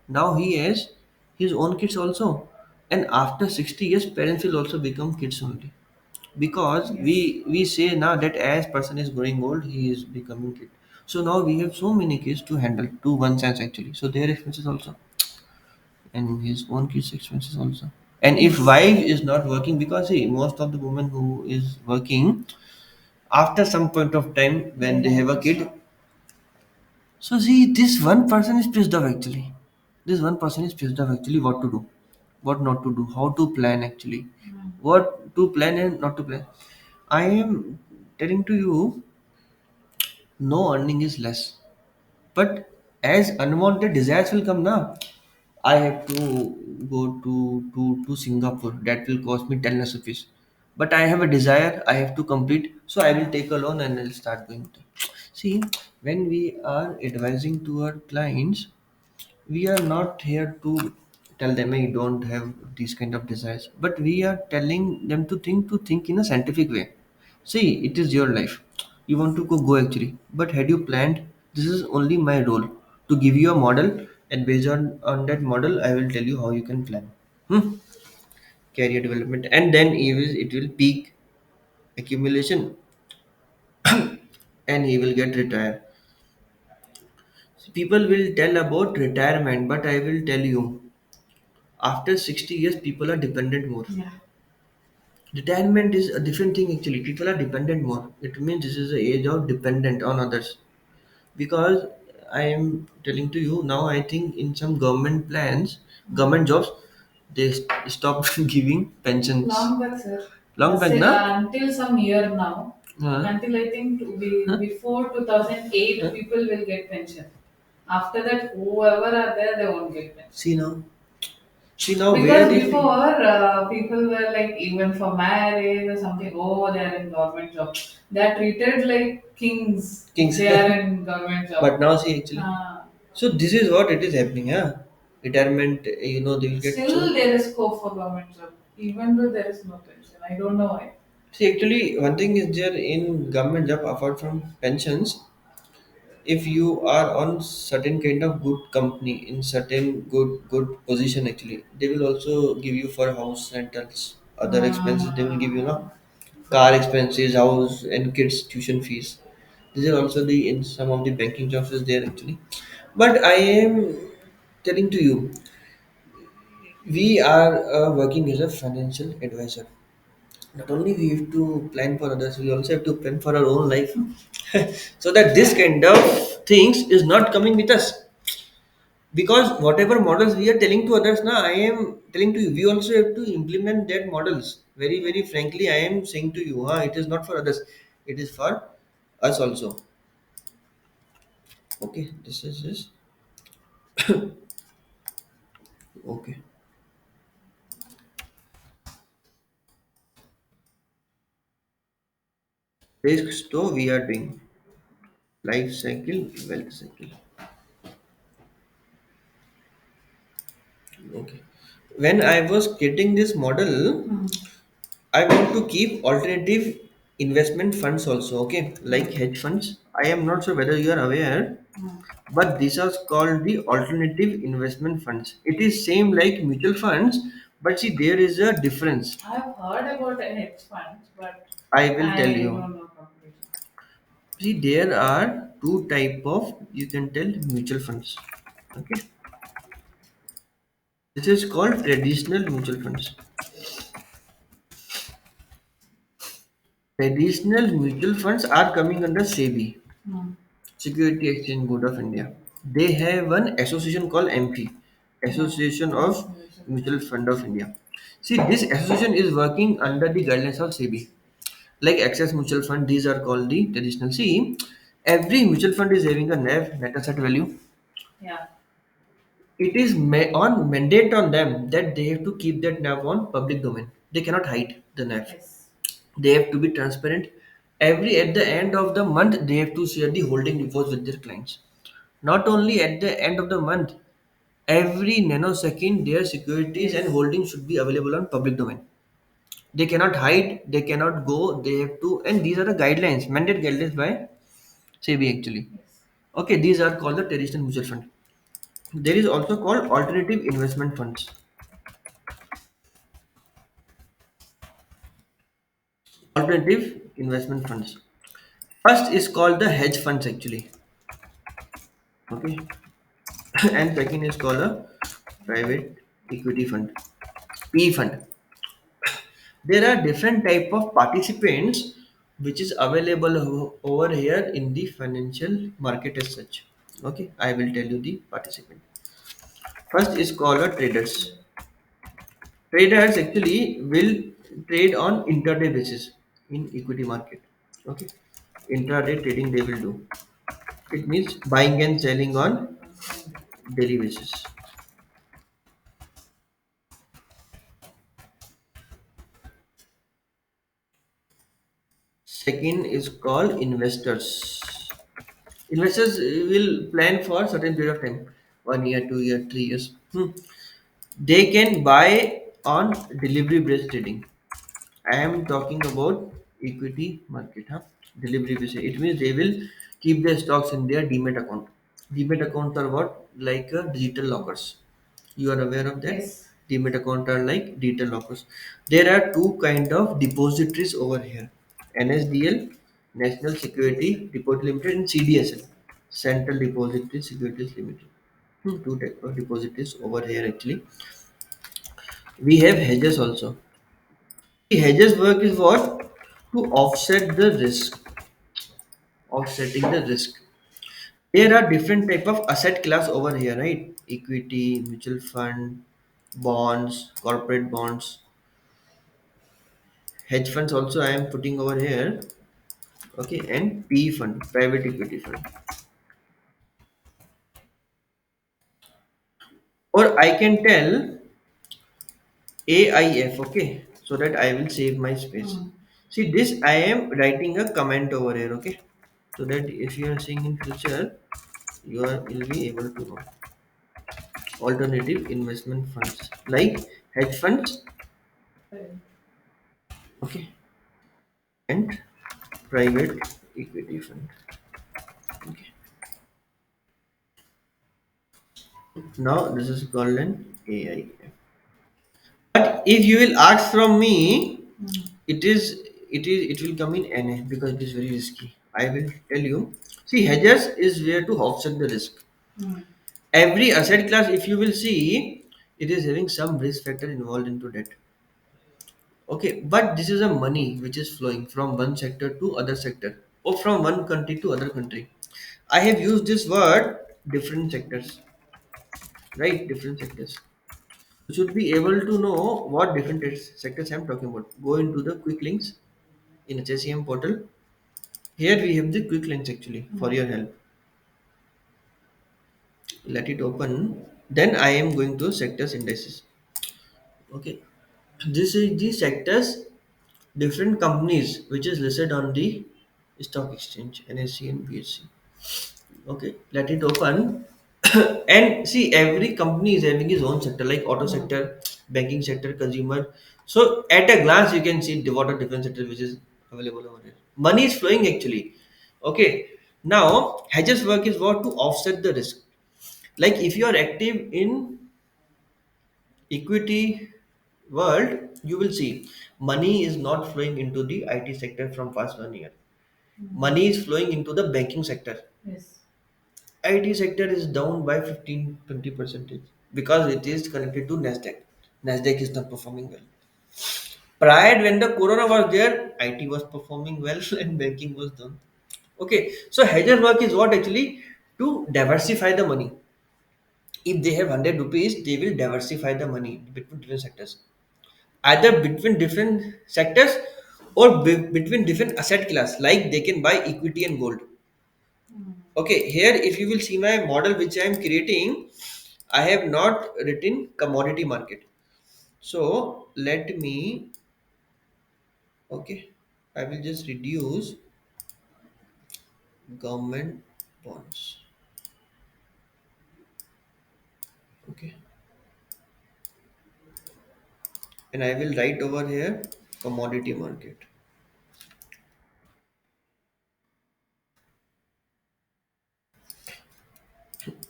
now he has his own kids also. And after 60 years, parents will also become kids only. Because Yes. we say now that as person is growing old, he is becoming kid. So now we have so many kids to handle to one sense actually. So their expenses also, and his own kids' expenses also. And if Yes. wife is not working, because see, most of the women who is working after some point of time They when they have have a to kid, stop. so see, this one person is pissed off actually. This one person is pissed off actually what to do, what not to do, how to plan actually, Mm. what to plan and not to plan. I am telling to you, no earning is less. But as unwanted desires will come now, I have to go to Singapore. That will cost me 10 lakhs rupees. But I have a desire, I have to complete. So I will take a loan and I'll start going to. See, when we are advising to our clients, we are not here to tell them I don't have these kind of desires, but we are telling them to think in a scientific way. See, it is your life, you want to go actually, but had you planned? This is only my role to give you a model, and based on that model I will tell you how you can plan. hmm? Career development, and then it will peak accumulation, and he will get retired. People will tell about retirement, but I will tell you, after 60 years people are dependent more. Yeah. Retirement is a different thing actually. People are dependent more. It means this is the age of dependent on others. Because I am telling to you now, I think in some government plans, government jobs, they stopped giving pensions. Long back, sir. Long back, Say, na? until some year now, Huh? until I think Huh? before 2008, Huh? people will get pension. After that, whoever are there, they won't get pension. See now. See now where Because they before, people were like, even for marriage or something, oh, they are in government job. They are treated like kings if kings. they are in government But job. now see actually. Uh, So this is what it is happening, huh? Retirement, they will get so. Still, there is scope for government job, even though there is no pension. I don't know why. See, actually, one thing is there in government job apart from pensions. If you are on certain kind of good company in certain good position, actually, they will also give you for house rentals, other expenses. They will give you, car expenses, house and kids tuition fees. These are also the in some of the banking jobs is there actually. But I am telling to you, we are working as a financial advisor. Not only we have to plan for others, we also have to plan for our own life. So that this kind of things is not coming with us, because whatever models we are telling to others now, I am telling to you, we also have to implement that models. Very very frankly, I am saying to you, it is not for others, it is for us also. Okay, this is this. Okay, risk store we are doing life cycle, wealth cycle. Okay, when I was getting this model, I want to keep alternative investment funds also, okay, like hedge funds. I am not sure whether you are aware, but these are called the alternative investment funds. It is same like mutual funds, but see there is a difference. I've heard about a hedge fund, but I will tell I you. don't know properly. See, there are two type of, you can tell, mutual funds. Okay, this is called traditional mutual funds. Traditional mutual funds are coming under SEBI, Hmm. Security Exchange Board of India. They have one association called MP, Yeah. Association Yes, of mutual Mutual funds. Fund of India. See, this association is working under the guidelines of SEBI. Like Access Mutual Fund, these are called the traditional. See, every mutual fund is having a NAV, net asset value. Yeah. It is on mandate on them that they have to keep that NAV on public domain. They cannot hide the NAV. Yes. They have to be transparent. Every at the end of the month, they have to share the holding reports with their clients. Not only at the end of the month, every nanosecond, their securities and Yes. holdings should be available on public domain. They cannot hide, they cannot go, they have to, and these are the guidelines, mandate guidelines by SEBI actually. Yes. Okay, these are called the traditional mutual fund. There is also called alternative investment funds. alternative investment funds. First is called the hedge funds actually. Okay. And second is called a private equity fund, P fund. There are different type of participants which is available over here in the financial market as such. Okay, I will tell you the participant. First is called a traders. Traders actually will trade on intraday basis in equity market. Okay, intraday trading they will do. It means buying and selling on daily basis. Second is called investors. Investors will plan for certain period of time, 1 year, 2 year, 3 years. They can buy on delivery based trading. I am talking about equity market, huh? Delivery based. It means they will keep their stocks in their demat account. Demat accounts are what? Like digital lockers. You are aware of that? Yes. Demat account are like digital lockers. There are two kind of depositories over here. NSDL, National Security Depository Limited, and CDSL, Central Depository Securities Limited. Two type of depositories over here actually. We have hedges also. The hedges work is what? To offset the risk. Offsetting the risk. There are different type of asset class over here, right? Equity, mutual fund, bonds, corporate bonds, hedge funds also I am putting over here. Okay, and P fund, private equity fund. Or I can tell AIF, okay, so that I will save my space. Hmm. See this I am writing a comment over here, okay, so that if you are seeing in future, will be able to know alternative investment funds like hedge funds, okay, and private equity fund. Okay. Now this is called an AIF. But if you will ask from me, it is it will come in NA because it is very risky. I will tell you. See, hedges is where to offset the risk. Hmm. Every asset class, if you will see, it is having some risk factor involved into that. Okay, but this is a money which is flowing from one sector to other sector or from one country to other country. I have used this word different sectors, right? Different sectors. You should be able to know what different sectors I'm talking about. Go into the quick links in HICM portal. Here we have the quick links actually for your help. Let it open. Then I am going to sectors indices. Okay. This is the sectors, different companies which is listed on the stock exchange, NSE and BSE. Okay, let it open. And see, every company is having its own sector, like auto sector, banking sector, consumer. So at a glance, you can see what are different sectors which is available over here. Money is flowing actually. Okay. Now, hedges work is what to offset the risk. Like if you are active in equity world, you will see money is not flowing into the IT sector from past 1 year. Money is flowing into the banking sector. Yes. IT sector is down by 15-20% because it is connected to Nasdaq. Nasdaq is not performing well. Prior when the corona was there, IT was performing well and banking was down. Okay, so hedger work is what actually to diversify the money. If they have 100 rupees, they will diversify the money between different sectors, either between different sectors or between different asset class. Like they can buy equity and gold. Okay, here if you will see my model which I am creating, I have not written commodity market. So let me, okay, I will just reduce government bonds. Okay, and I will write over here commodity market.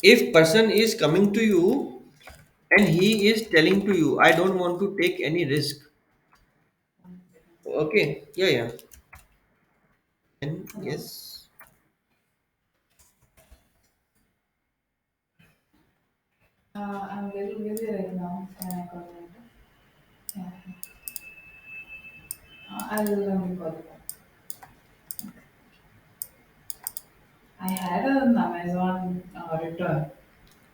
If person is coming to you and he is telling to you, I don't want to take any risk. Okay, yeah, yeah. And Hello. yes. I'm a little busy right now. Can I call you later? Yeah. I'll call you back. I had an Amazon return.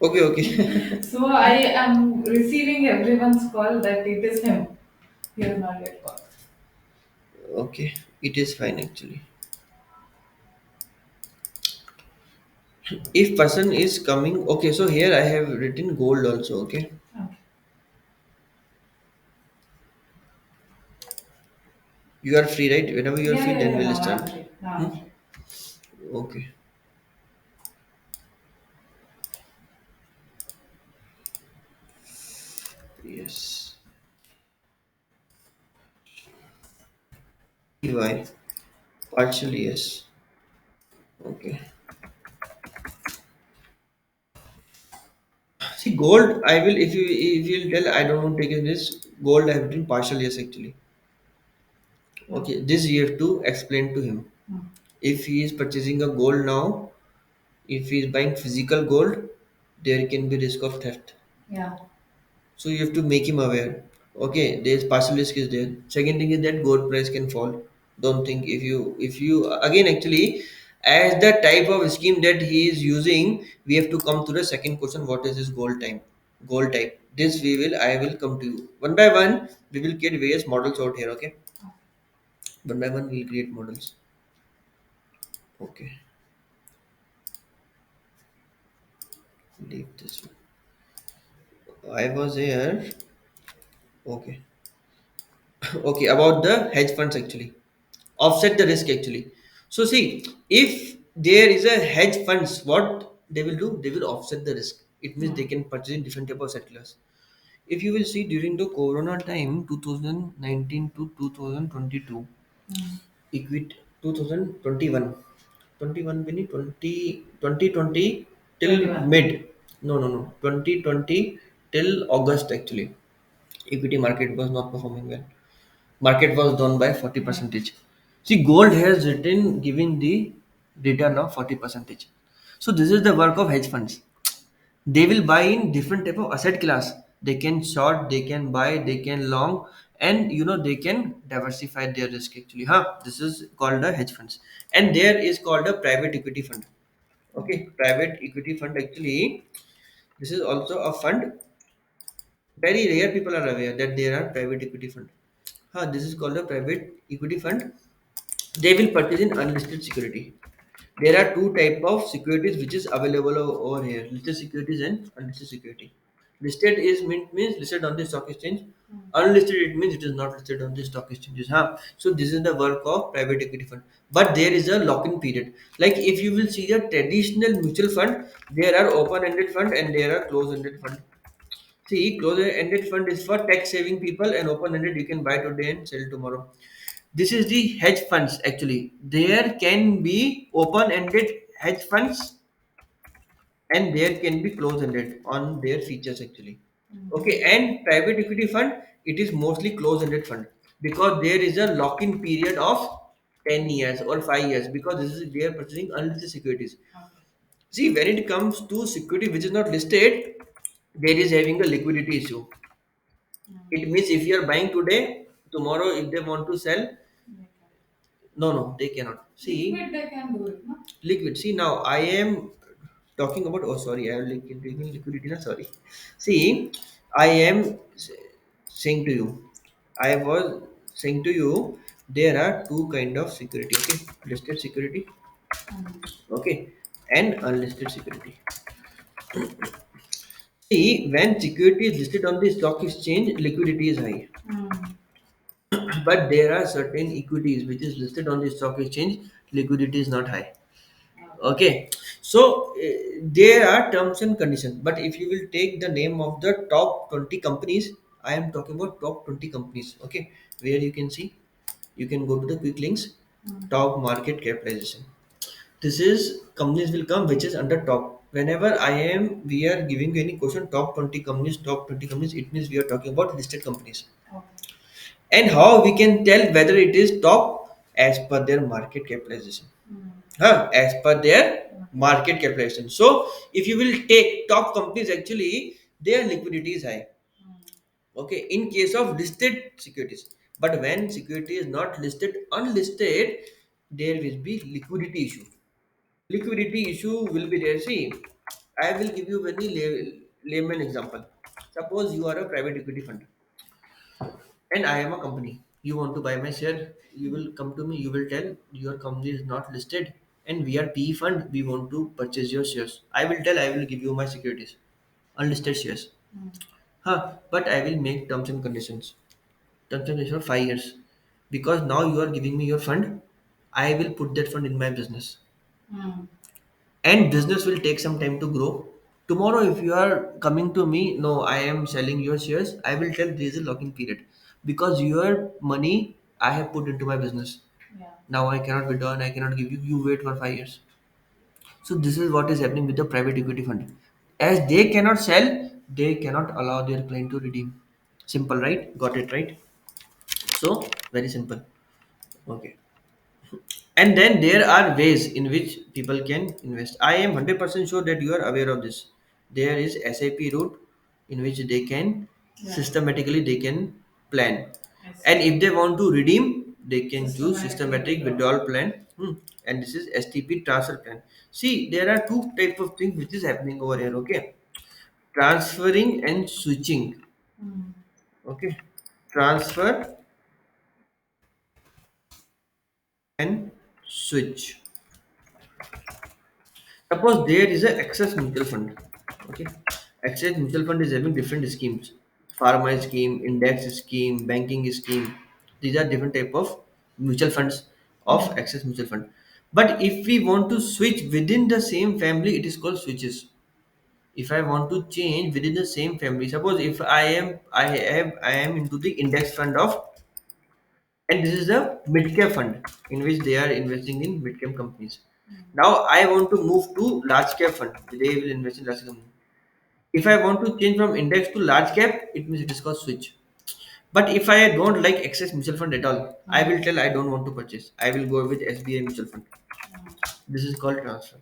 Okay, okay. So I am receiving everyone's call that it is him. He has not yet called. Okay, it is fine actually. If person is coming, okay, so here I have written gold also, okay. Okay. You are free, right? Whenever you are Yeah, free, yeah, then yeah. we'll Now I'm start. free. Now Hmm? I'm free. Okay. Yes. Why? Partially yes. Okay. See, gold. I will if you'll tell I don't want to take this gold. I have written partial yes actually. Yeah. Okay. This you have to explain to him. Hmm. If he is purchasing a gold now, if he is buying physical gold, there can be risk of theft. Yeah. So you have to make him aware. Okay, there's partial risk is there. Second thing is that gold price can fall. Don't think if you again actually as the type of scheme that he is using, we have to come to the second question. What is his gold time? Gold type. This I will come to you. One by one, we will get various models out here, okay? One by one we'll create models. Okay. Leave this one. I was here. Okay. Okay, about the hedge funds actually. Offset the risk actually. So see, if there is a hedge funds, what they will do, they will offset the risk. It means they Hmm. can purchase in different type of asset class. If you will see during the corona time 2019 to 2022, Hmm. equity 2021, 21 Vinny, 2020 till 21. mid, no 2020 till August actually, equity market was not performing well. Market was down by 40 Yeah. percentage. See, gold has written giving the return of 40 percentage. So this is the work of hedge funds. They will buy in different type of asset class. They can short, they can buy, they can long, and they can diversify their risk actually. Huh? This is called a hedge funds, and there is called a private equity fund. Okay, private equity fund actually. This is also a fund. Very rare people are aware that there are private equity fund. Huh, this is called a private equity fund. They will purchase in unlisted security. There are two type of securities which is available over here: listed securities and unlisted security. Listed means listed on the stock exchange. Unlisted it means it is not listed on the stock exchanges. Huh? So this is the work of private equity fund. But there is a lock-in period. Like if you will see a traditional mutual fund, there are open-ended fund and there are closed-ended fund. See, closed-ended fund is for tax-saving people, and open-ended you can buy today and sell tomorrow. This is the hedge funds actually. There can be open-ended hedge funds and there can be closed-ended on their features actually. Okay, and private equity fund, it is mostly closed-ended fund because there is a lock-in period of 10 years or 5 years because this is they are purchasing unlisted securities. Okay. See, when it comes to security which is not listed, there is having a liquidity issue. It means if you are buying today, tomorrow if they want to sell, Okay. no, they cannot. See, Liquid they can do it, no? liquid. See, now I am talking about. Oh, sorry, I am taking liquidity. No, sorry. See, I am saying to you. I was saying to you. There are two kind of security. Okay, listed security. Okay, and unlisted security. See, when security is listed on the stock exchange, liquidity is high. Mm. But there are certain equities which is listed on the stock exchange, liquidity is not high. Okay. Okay, so there are terms and conditions, but if you will take the name of the top 20 companies, I am talking about top 20 companies. Okay, where you can see, you can go to the quick links, top market capitalization. This is companies will come which is under top. Whenever we are giving you any question, top 20 companies, top 20 companies, it means we are talking about listed companies. Okay. And how we can tell whether it is top? As per their market capitalization. Huh? As per their market capitalization. So if you will take top companies, actually their liquidity is high. Okay, in case of listed securities. But when security is not listed, unlisted, there will be liquidity issue. Liquidity issue will be there. See, I will give you very layman example. Suppose you are a private equity fund and I am a company. You want to buy my share, you will come to me, you will tell your company is not listed and we are PE fund, we want to purchase your shares. I will tell, I will give you my securities, unlisted shares. Huh, but I will make terms and conditions. Terms and conditions for 5 years. Because now you are giving me your fund, I will put that fund in my business. And business will take some time to grow. Tomorrow if you are coming to me, no, I am selling your shares, I will tell there is a locking period because your money I have put into my business. Now I cannot withdraw and I cannot give you, you wait for 5 years. So this is what is happening with the private equity fund. As they cannot sell, they cannot allow their client to redeem. Simple, right? Got it, right? So very simple. Okay. And then there are ways in which people can invest. I am 100% sure that you are aware of this. There is SIP route in which they can systematically they can plan. And if they want to redeem, they can choose systematic withdrawal plan. And this is STP transfer plan. See, there are two type of things which is happening over here. Okay, transferring and switching. Okay, transfer and switch. Suppose there is a Access Mutual Fund. Okay, Access Mutual Fund is having different schemes: Pharma scheme, Index scheme, Banking scheme. These are different type of mutual funds of Access Mutual Fund. But if we want to switch within the same family, it is called switches. If I want to change within the same family, suppose if I am into the index fund of, and this is a mid cap fund in which they are investing in mid cap companies. Now I want to move to large cap fund, they will invest in large cap company. If I want to change from index to large cap, it means it is called switch. But if I don't like excess mutual fund at all, I will tell I don't want to purchase, I will go with SBI mutual fund. This is called transfer.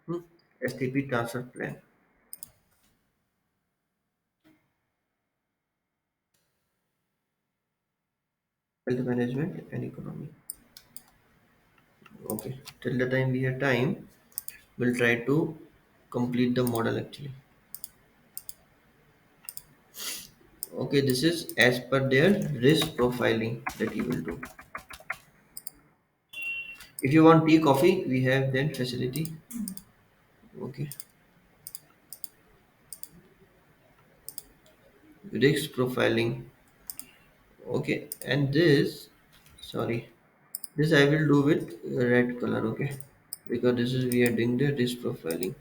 hmm? STP transfer plan. Wealth management and economy. Okay, till the time we have time, we'll try to complete the model actually. Okay, this is as per their risk profiling that you will do. If you want tea, coffee, we have that facility. Okay, risk profiling. Okay, and this, sorry, this I will do with red color. Okay, because this is we are doing the risk profiling,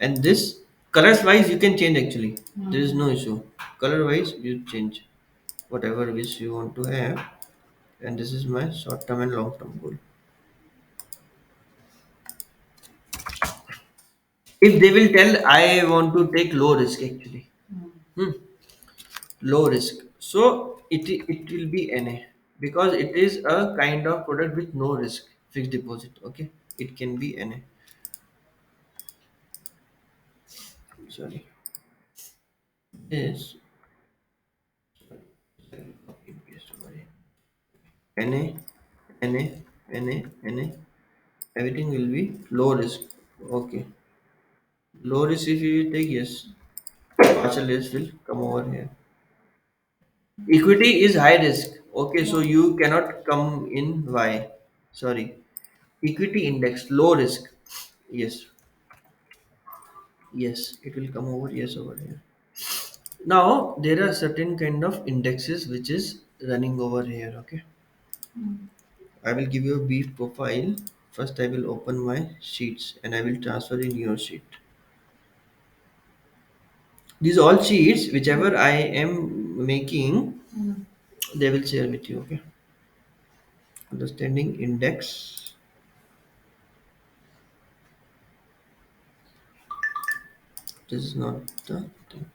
and this colors wise you can change actually. There is no issue. Color wise you change whatever wish you want to have, and this is my short term and long term goal. If they will tell I want to take low risk actually. Hmm. Low risk, so it will be NA because it is a kind of product with no risk, fixed deposit. Okay, it can be NA. Sorry, is NA, NA, NA, NA. Everything will be low risk. Okay, low risk if you take, yes, partial risk will come over here. Equity is high risk. Okay, so you cannot come in Y. Sorry, equity index low risk. Yes, yes, it will come over, yes, over here. Now there are certain kind of indexes which is running over here. Okay, I will give you a brief profile. First I will open my sheets and I will transfer in your sheet. These all sheets whichever I am making, they will share with you. Okay, understanding index. This is not the thing.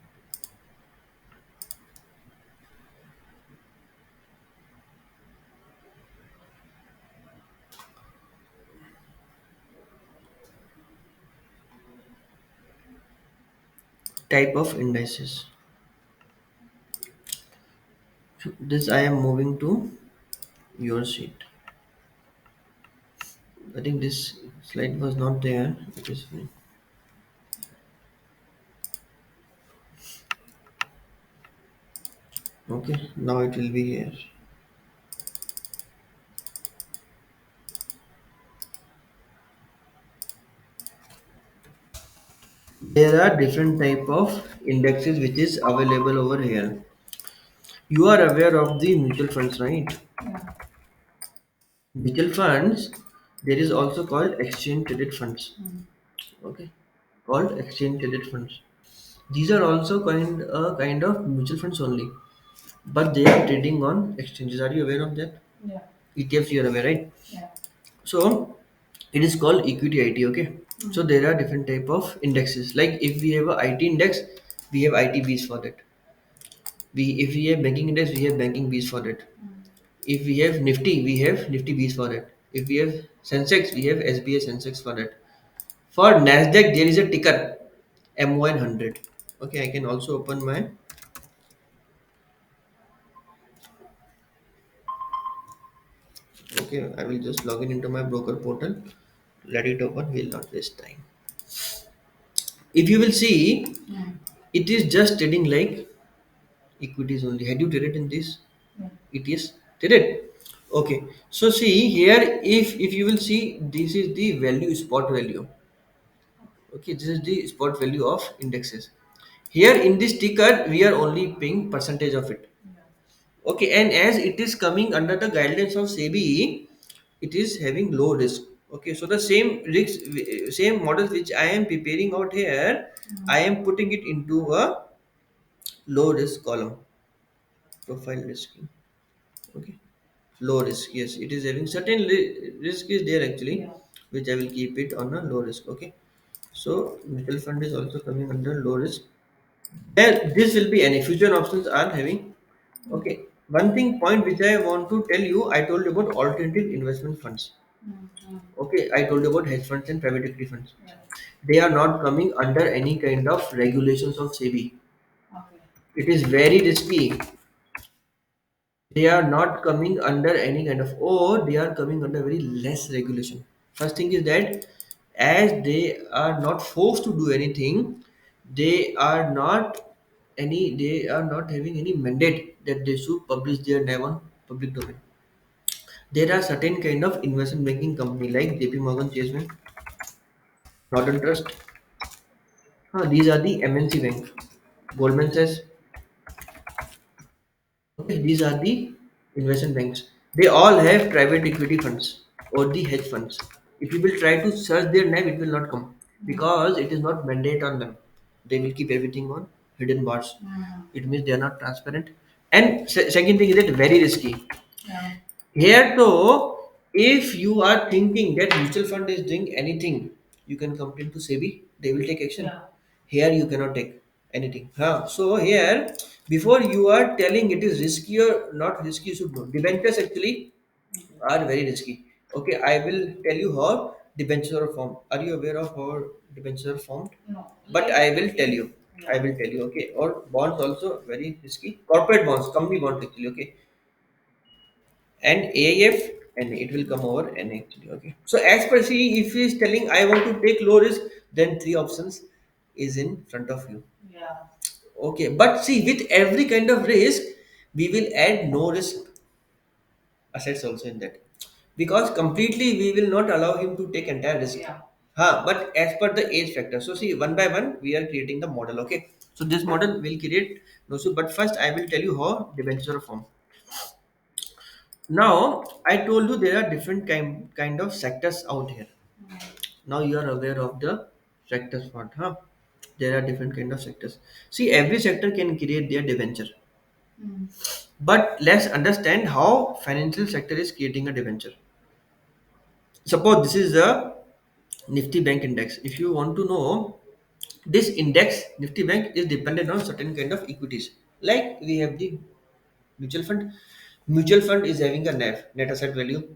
type of indices. This I am moving to your sheet. I think this slide was not there. It is fine. Okay, now it will be here. There are different type of indexes which is available over here. You are aware of the mutual funds, right? Yeah. Mutual funds, there is also called exchange traded funds. Okay, called exchange traded funds. These are also kind of mutual funds only, but they are trading on exchanges. Are you aware of that? Yeah. ETFs, you are aware, right? Yeah. So it is called equity IT. Okay, so there are different type of indexes. Like if we have a IT index, we have ITBs for that. We if we have banking index, we have banking Bs for it. If we have Nifty, we have Nifty Bs for it. If we have Sensex, we have SBA Sensex for it. For Nasdaq, there is a ticker M100. Okay, I can also open my. Okay, I will just log in into my broker portal. Let it open. Will not waste time. If you will see, it is just trading like equities only. Had you traded in this? Yeah. It is traded. Okay. So see here, if you will see, this is the value spot value. Okay, this is the spot value of indexes. Here in this ticker, we are only paying percentage of it. Okay, and as it is coming under the guidelines of SEBI, it is having low risk. Okay, so the same risk, same models which I am preparing out here, I am putting it into a low risk column, profile risking. Okay, low risk. Yes, it is having certain risk is there actually, Yeah. which I will keep it on a low risk. Okay, so mutual fund is also coming under low risk. There, this will be any future options are having. Okay, one thing point which I want to tell you, I told you about alternative investment funds. Okay, I told you about hedge funds and private equity funds. Yeah. They are not coming under any kind of regulations of SEBI. Okay. It is very risky. They are not coming under any kind of, or they are coming under very less regulation. First thing is that as they are not forced to do anything, they are not having any mandate that they should publish their name on public domain. There are certain kind of investment banking company like JP Morgan Chase Bank, Northern Trust. These are the MNC bank. Goldman Sachs. Okay, these are the investment banks. They all have private equity funds or the hedge funds. If you will try to search their name, it will not come because it is not mandate on them. They will keep everything on hidden bars. It means they are not transparent. And second thing is that very risky. Yeah. Here though, if you are thinking that mutual fund is doing anything, you can complain to SEBI. They will take action. Yeah. Here you cannot take anything. So here, before you are telling it is risky or not risky, you should know. Debentures actually are very risky. Okay, I will tell you how debentures are formed. Are you aware of how debentures are formed? No. But I will tell you. I Yeah. will tell you. Okay, or bonds also very risky. Corporate bonds, company bonds actually. Okay, and AIF and it will come over N actually. Okay. So as per C, if he is telling I want to take low risk, then three options is in front of you. Yeah. Okay. But see, with every kind of risk, we will add no risk assets also in that. Because completely we will not allow him to take entire risk. Yeah. But as per the age factor. So see, one by one, we are creating the model. Okay. So this model will create no so but first I will tell you how debentures are formed. Now, I told you there are different kind of sectors out here. Now you are aware of the sectors part, huh? There are different kind of sectors. See, every sector can create their debenture. But let's understand how financial sector is creating a debenture. Suppose this is the Nifty Bank Index. If you want to know, this index Nifty Bank is dependent on certain kind of equities. Like we have the mutual fund. Mutual fund is having a net asset value.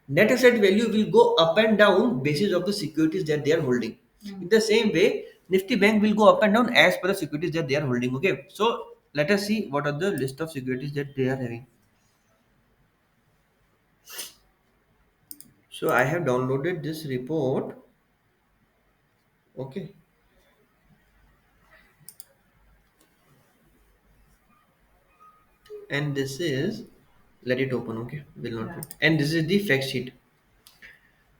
Net asset value will go up and down basis of the securities that they are holding. In the same way, Nifty Bank will go up and down as per the securities that they are holding. Okay, so let us see what are the list of securities that they are having. So I have downloaded this report. Okay, and this is, let it open. Okay, will not Yeah. fit. And this is the fact sheet.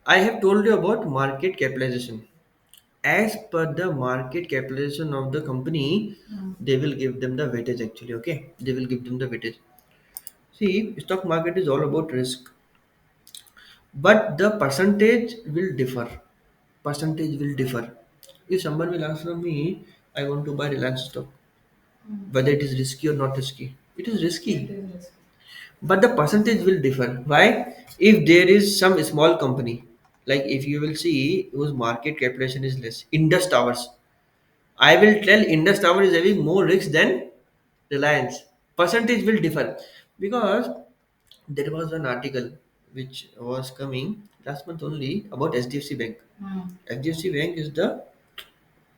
I have told you about market capitalization. As per the market capitalization of the company, Mm. they will give them the weightage actually. Okay, they will give them the weightage. See, stock market is all about risk, but the percentage will differ. Percentage will differ. If someone will ask from me, I want to buy Reliance stock, Mm. whether it is risky or not risky, it is It risky, is risky. but the percentage will differ. Why? If there is some small company, like if you will see whose market capitalization is less, Indus Towers, I will tell Indus Tower is having more risk than Reliance. Percentage will differ because there was an article which was coming last month only about HDFC Bank. Mm. HDFC Bank is the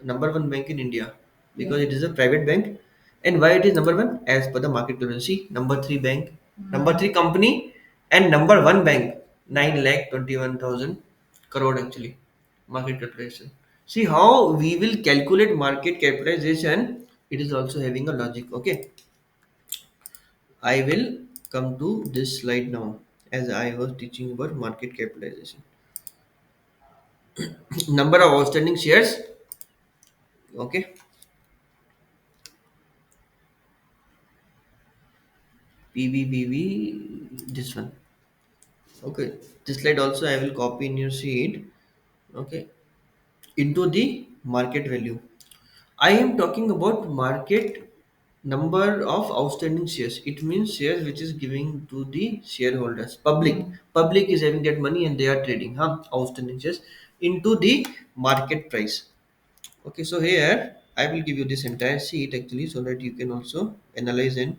number one bank in India Yeah. because it is a private bank. And why it is number one? As per the market currency, number three bank, number Mm. three company, and number one bank, 9,21,000 crore actually market capitalization. See how we will calculate market capitalization. It is also having a logic. Okay, I will come to this slide now as I was teaching about market capitalization. Number of outstanding shares. Okay, PBBB, this one. Okay, this slide also I will copy in your sheet. Okay, into the market value. I am talking about market number of outstanding shares. It means shares which is giving to the shareholders. Public. Mm. Public is having that money and they are trading, huh? Outstanding shares into the market price. Okay, so here I will give you this entire sheet actually so that you can also analyze and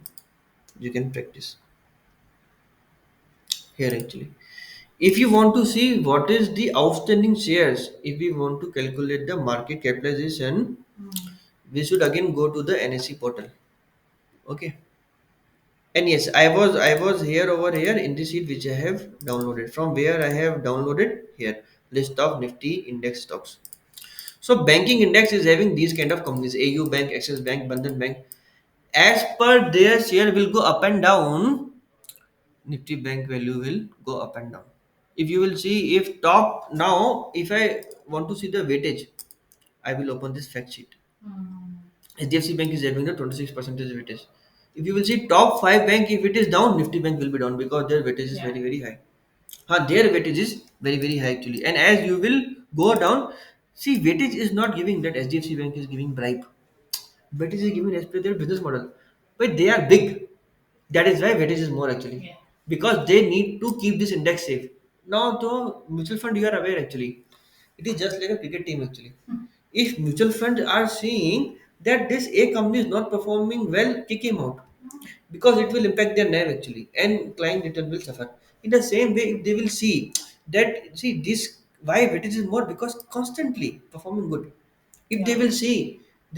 you can practice here actually. If you want to see what is the outstanding shares, if we want to calculate the market capitalization, Mm. we should again go to the NSE portal. Okay. And yes, I was here over here in the sheet which I have downloaded. From where I have downloaded here list of Nifty index stocks. So banking index is having these kind of companies: AU Bank, Axis Bank, Bandhan Bank. As per their share will go up and down, Nifty Bank value will go up and down. If you will see, if top now, if I want to see the weightage, I will open this fact sheet. Mm. HDFC Bank is having the 26% weightage. If you will see top five bank, if it is down, Nifty Bank will be down because their weightage is Yeah. very very high. Their weightage is very very high actually. And as you will go down, see weightage is not giving that HDFC Bank is giving bribe. Weightage is given as per their business model, but they are big. That is why weightage is more actually Yeah. because they need to keep this index safe. Now, though mutual fund, you are aware actually, it is just like a cricket team actually. If mutual funds are seeing that this A company is not performing well, kick him out because it will impact their NAV actually, and client return will suffer. In the same way, if they will see that see this why weightage is more because constantly performing good. If they Yeah. will see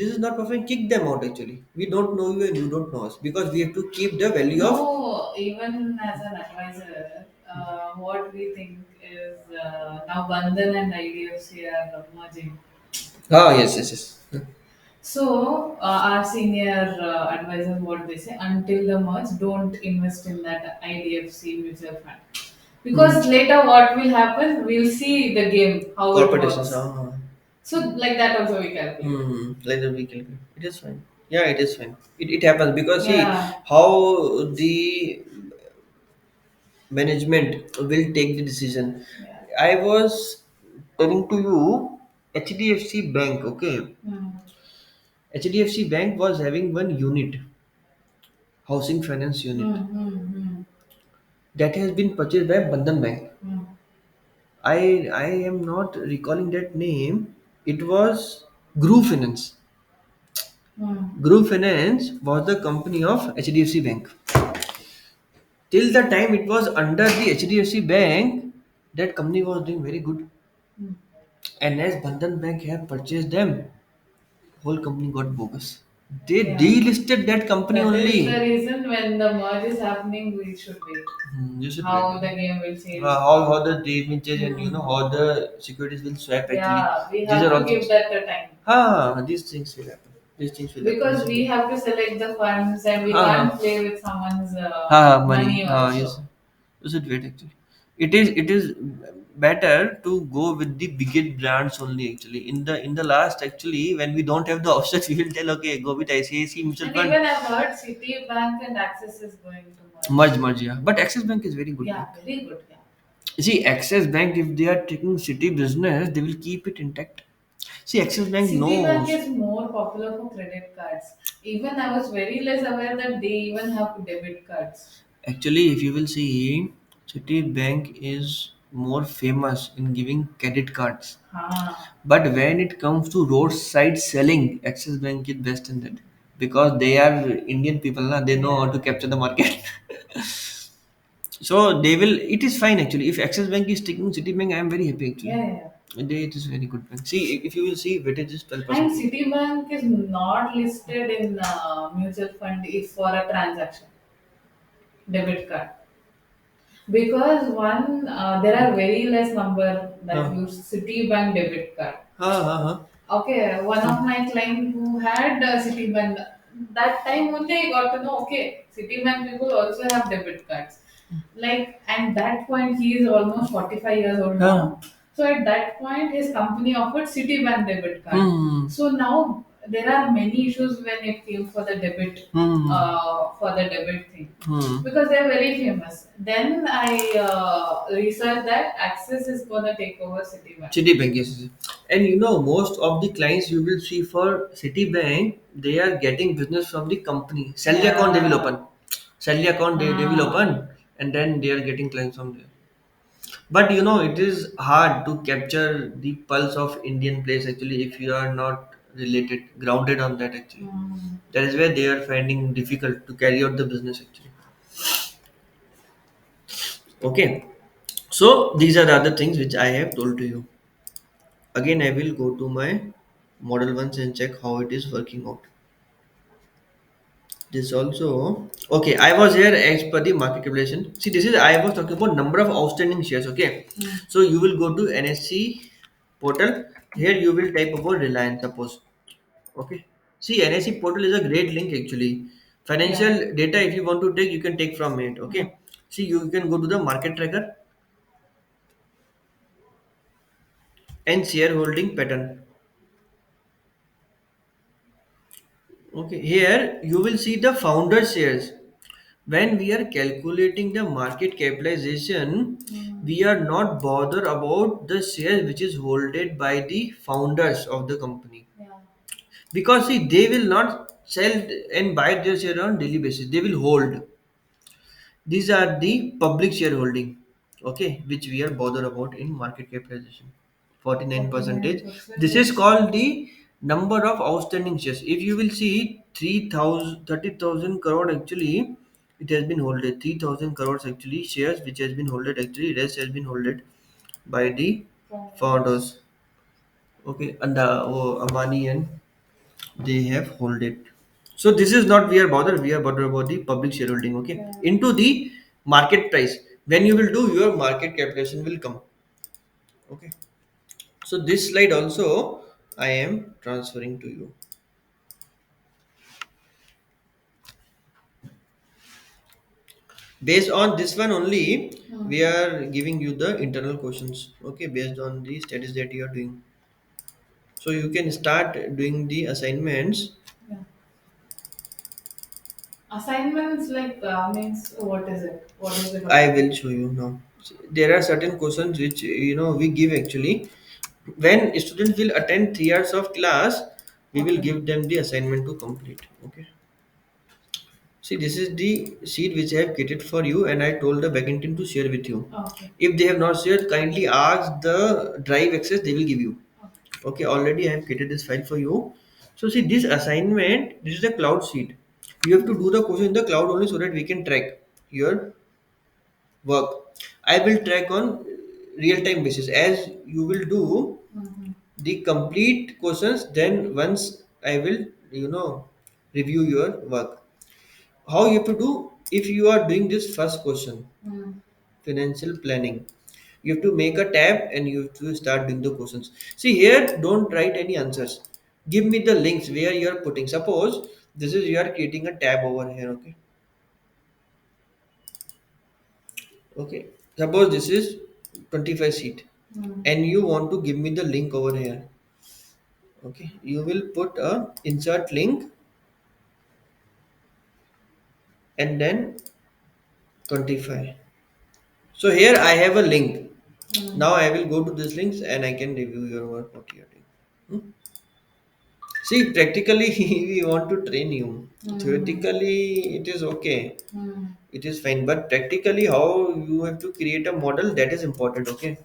this is not performing, kick them out actually. We don't know you and you don't know us because we have to keep the value of. No, even as an advisor, what we think is now Bandhan and IDFC are merging. Ah, yes, yes, yes. So, our senior advisors, what they say, until the merge, don't invest in that IDFC mutual fund. Because Hmm. later, what will happen, we'll see the game, how it Corporations. works. Ah. So, like that, also, we calculate. Like the vehicle. It is fine. Yeah, it is fine. It happens because see Yeah, how the management will take the decision. yeah. I was telling to you HDFC Bank. Okay, Mm. HDFC Bank was having one unit, housing finance unit, Mm, mm, mm, that has been purchased by Bandhan Bank. mm, I am not recalling that name. It was Group Finance. mm. Group Finance was the company of HDFC Bank. Till the time it was under the HDFC Bank, that company was doing very good. Mm. And as Bandhan Bank have purchased them, Whole company got bogus. They Yeah. delisted that company That is the only. reason when the merge is happening, we should wait. You should How wait. the game will change. How the day will change, and Hmm. how the securities will swap actually. Yeah, we These have are to all give things. that a time. These things will happen. These things will happen Because we basically. have to select the funds and we हाँ can't play with someone's money money yes, also. you should wait actually. It is better to go with the biggest brands only actually. In the last actually, when we don't have the options, we will tell okay, go with ICICI mutual And fund. even I've heard Citibank and Axis is going to merge. Merge, yeah, but Axis Bank is very good Yeah, bank. very good. Yeah. See, Axis Bank, if they are taking city business, they will keep it intact. See, Axis Bank Citibank knows. is more popular for credit cards. Even I was very less aware that they even have debit cards. Actually, if you will see, Citibank is more famous in giving credit cards. Ah, But when it comes to roadside selling, Axis Bank is best in that because they are Indian people, na, they know how yeah. to capture the market. So they will. It is fine actually. If Axis Bank is taking Citibank, I am very happy Yeah, actually. yeah. Yeah. It is very good bank. See, if you will see, weightage is And 12%. Citibank is not listed in mutual fund if for a transaction, debit card. Because one, there are very less number that हाँ use Citibank debit card. हाँ हाँ हाँ Okay, one of my client who had Citibank, that time only I got to know, okay, Citibank people also have debit cards. Like, and that point he is almost 45 years old हाँ now. So at that point, his company offered Citibank debit card. Hmm So now there are many issues when it came for the debit, hmm thing hmm because they're very famous. Then I researched that Access is gonna take over Citibank. Citibank, yes, yes. And most of the clients you will see for Citibank, they are getting business from the company. Salary account they will Yeah. open. Salary account they will Ah. open, and then they are getting clients from there. But it is hard to capture the pulse of Indian place actually if you are not related, grounded on that actually. Mm. That is where they are finding difficult to carry out the business actually. Okay. So these are the other things which I have told to you. Again, I will go to my model once and check how it is working out. This also okay. I was here as per the market capitalization. See, this is I was talking about number of outstanding shares. Okay, Mm. so you will go to NSC portal. Here you will type about Reliance. Suppose okay. See, NSC portal is a great link actually. Yeah. Financial data if you want to take, you can take from it. Mm. Okay. See, you can go to the market tracker and shareholding pattern. Okay, here you will see the founder shares. When we are calculating the market capitalization, Mm. we are not bothered about the shares which is holded by the founders of the company. Yeah. Because see, they will not sell and buy their share on daily basis. They will hold. These are the public shareholding, okay, which we are bothered about in market capitalization. 49 percentage. This is 49%. called the number of outstanding shares. If you will see 3,000 30,000 crore actually, it has been holded. 3,000 crores actually shares which has been holded actually, rest has been holded by the Founders. founders. Okay, and Amani and they have hold it. So this is not we are bothered. We are bothered about the public shareholding. Okay, Yeah. into the market price. When you will do your market capitalization will come. Okay. So this slide also I am transferring to you. Based on this one only, we Mm. are giving you the internal questions. Okay, based on the studies that you are doing. So you can start doing the assignments. Yeah. Assignments like means what is it? What is it I about? will show you now. There are certain questions which we give actually. When students will attend 3 hours of class, we will Okay. give them the assignment to complete. Okay. See, this is the sheet which I have created for you, and I told the backend team to share with you. Okay. If they have not shared, kindly ask the drive access. They will give you. Okay. Okay. Already I have created this file for you. So see this assignment. This is the cloud sheet. You have to do the question in the cloud only so that we can track your work. I will track on real time basis as you will do Mm-hmm. the complete questions. Then once I will, review your work. How you have to do? If you are doing this first question, financial planning, you have to make a tab and you have to start doing the questions. See here, don't write any answers. Give me the links where you are putting. Suppose this is, you are creating a tab over here. Okay. Okay. Suppose this is 25 seat, and you want to give me the link over here. Okay. You will put a insert link and then 25. So here I have a link. Now I will go to this links and I can review your work, what you are doing. Hmm? See, practically we want to train you. Theoretically, it is okay. It is fine. But practically, how you have to create a model, that is important. Okay.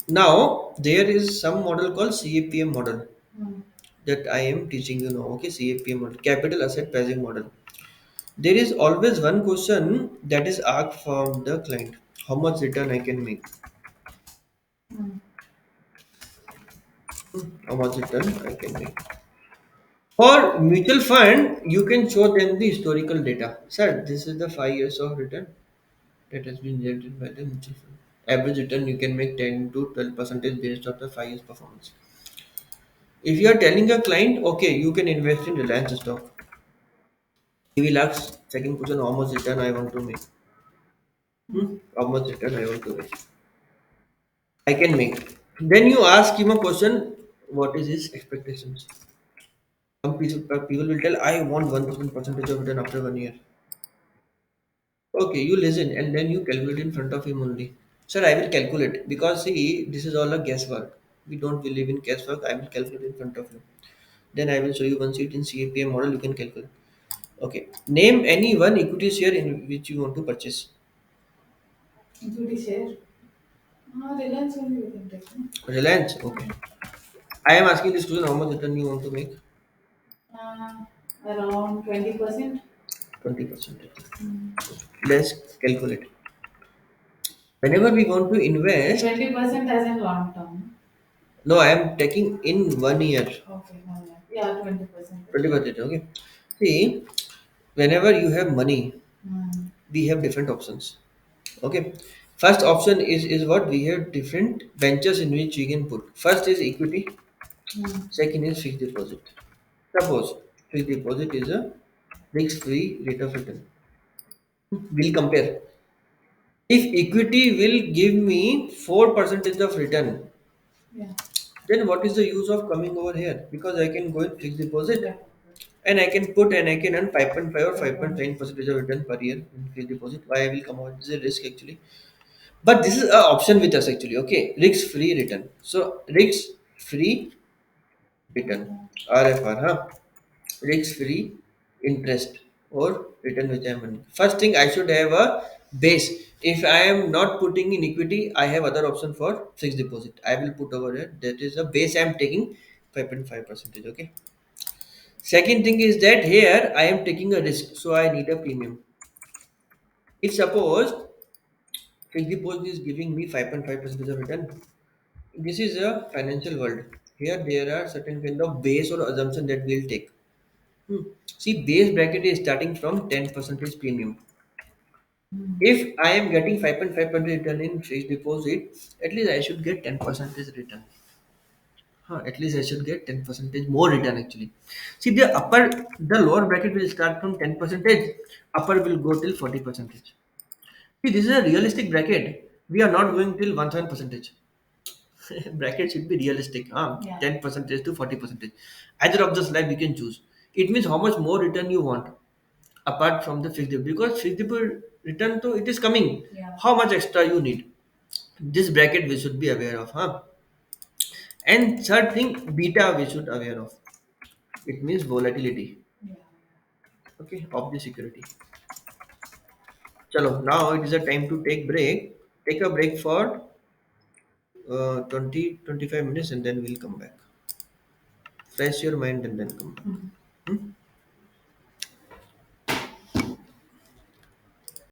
Now there is some model called CAPM model that I am teaching you now. Okay, CAPM model, capital asset pricing model. There is always one question that is asked from the client: how much return I can make? How much return I can make? For mutual fund, you can show them the historical data. Sir, this is the 5 years of return that has been generated by the mutual fund. Average return you can make 10 to 12 percentage based on the 5 years performance. If you are telling a client, okay, you can invest in Reliance stock, he will ask second question: how much return I want to make? How much return I want to make? I can make. Then you ask him a question: what is his expectations? Some people will tell, I want 1% percentage of return after 1 year. Okay, you listen and then you calculate in front of him only. Sir, I will calculate because see, this is all a guesswork. We don't believe in guesswork. I will calculate in front of you. Then I will show you one sheet in CAPM model. You can calculate. Okay. Name any one equity share in which you want to purchase. Equity share. Reliance only we can take. No? Reliance. Okay. I am asking this question: how much return you want to make? Uh, Around 20%. 20%. Let's calculate. Whenever we want to invest, 20% as in long term. no, I am taking in 1 year. Okay, no, yeah, 20%. 20%. Okay. See, whenever you have money, Mm. we have different options. Okay. First option is what we have different ventures in which we can put. First is equity. Second is fixed deposit. Suppose fixed deposit is a risk-free rate of return. We'll compare. If equity will give me 4% of return, Yeah. then what is the use of coming over here? Because I can go in fixed Yeah. deposit and I can put and I can earn 5.5 or 5.9 percentage of return per year in fixed deposit. Why I will come over? This is a risk actually. But this is an option with us actually. Okay, risk free return. So risk free return, RFR, huh? Risk free interest or return which I am earning. First thing, I should have a base. If I am not putting in equity, I have other option for fixed deposit. I will put over here. That is a base I am taking 5.5 percentage. Okay. Second thing is that here I am taking a risk, so I need a premium. If suppose fixed deposit is giving me 5.5% of return, this is a financial world. Here there are certain kind of base or assumption that we'll take. See, base bracket is starting from 10 percentage premium. If I am getting 5.5% return in fixed deposit, at least I should get 10 percentage return. At least I should get 10 percentage more return actually. See, the lower bracket will start from 10 percentage, upper will go till 40 percentage. See, this is a realistic bracket. We are not going till 1,000 percentage. Bracket should be realistic. Yeah. 10 percentage to 40 percentage. Either of the slide we can choose. It means how much more return you want apart from the fixed deposit. Because fixed deposit return to it is coming. Yeah. How much extra you need? This bracket we should be aware of. And third thing, beta we should aware of. It means volatility. Yeah. Okay, of the security. Chalo, now it is a time to take break. Take a break for 20 25 minutes and then we'll come back. Fresh your mind and then come back.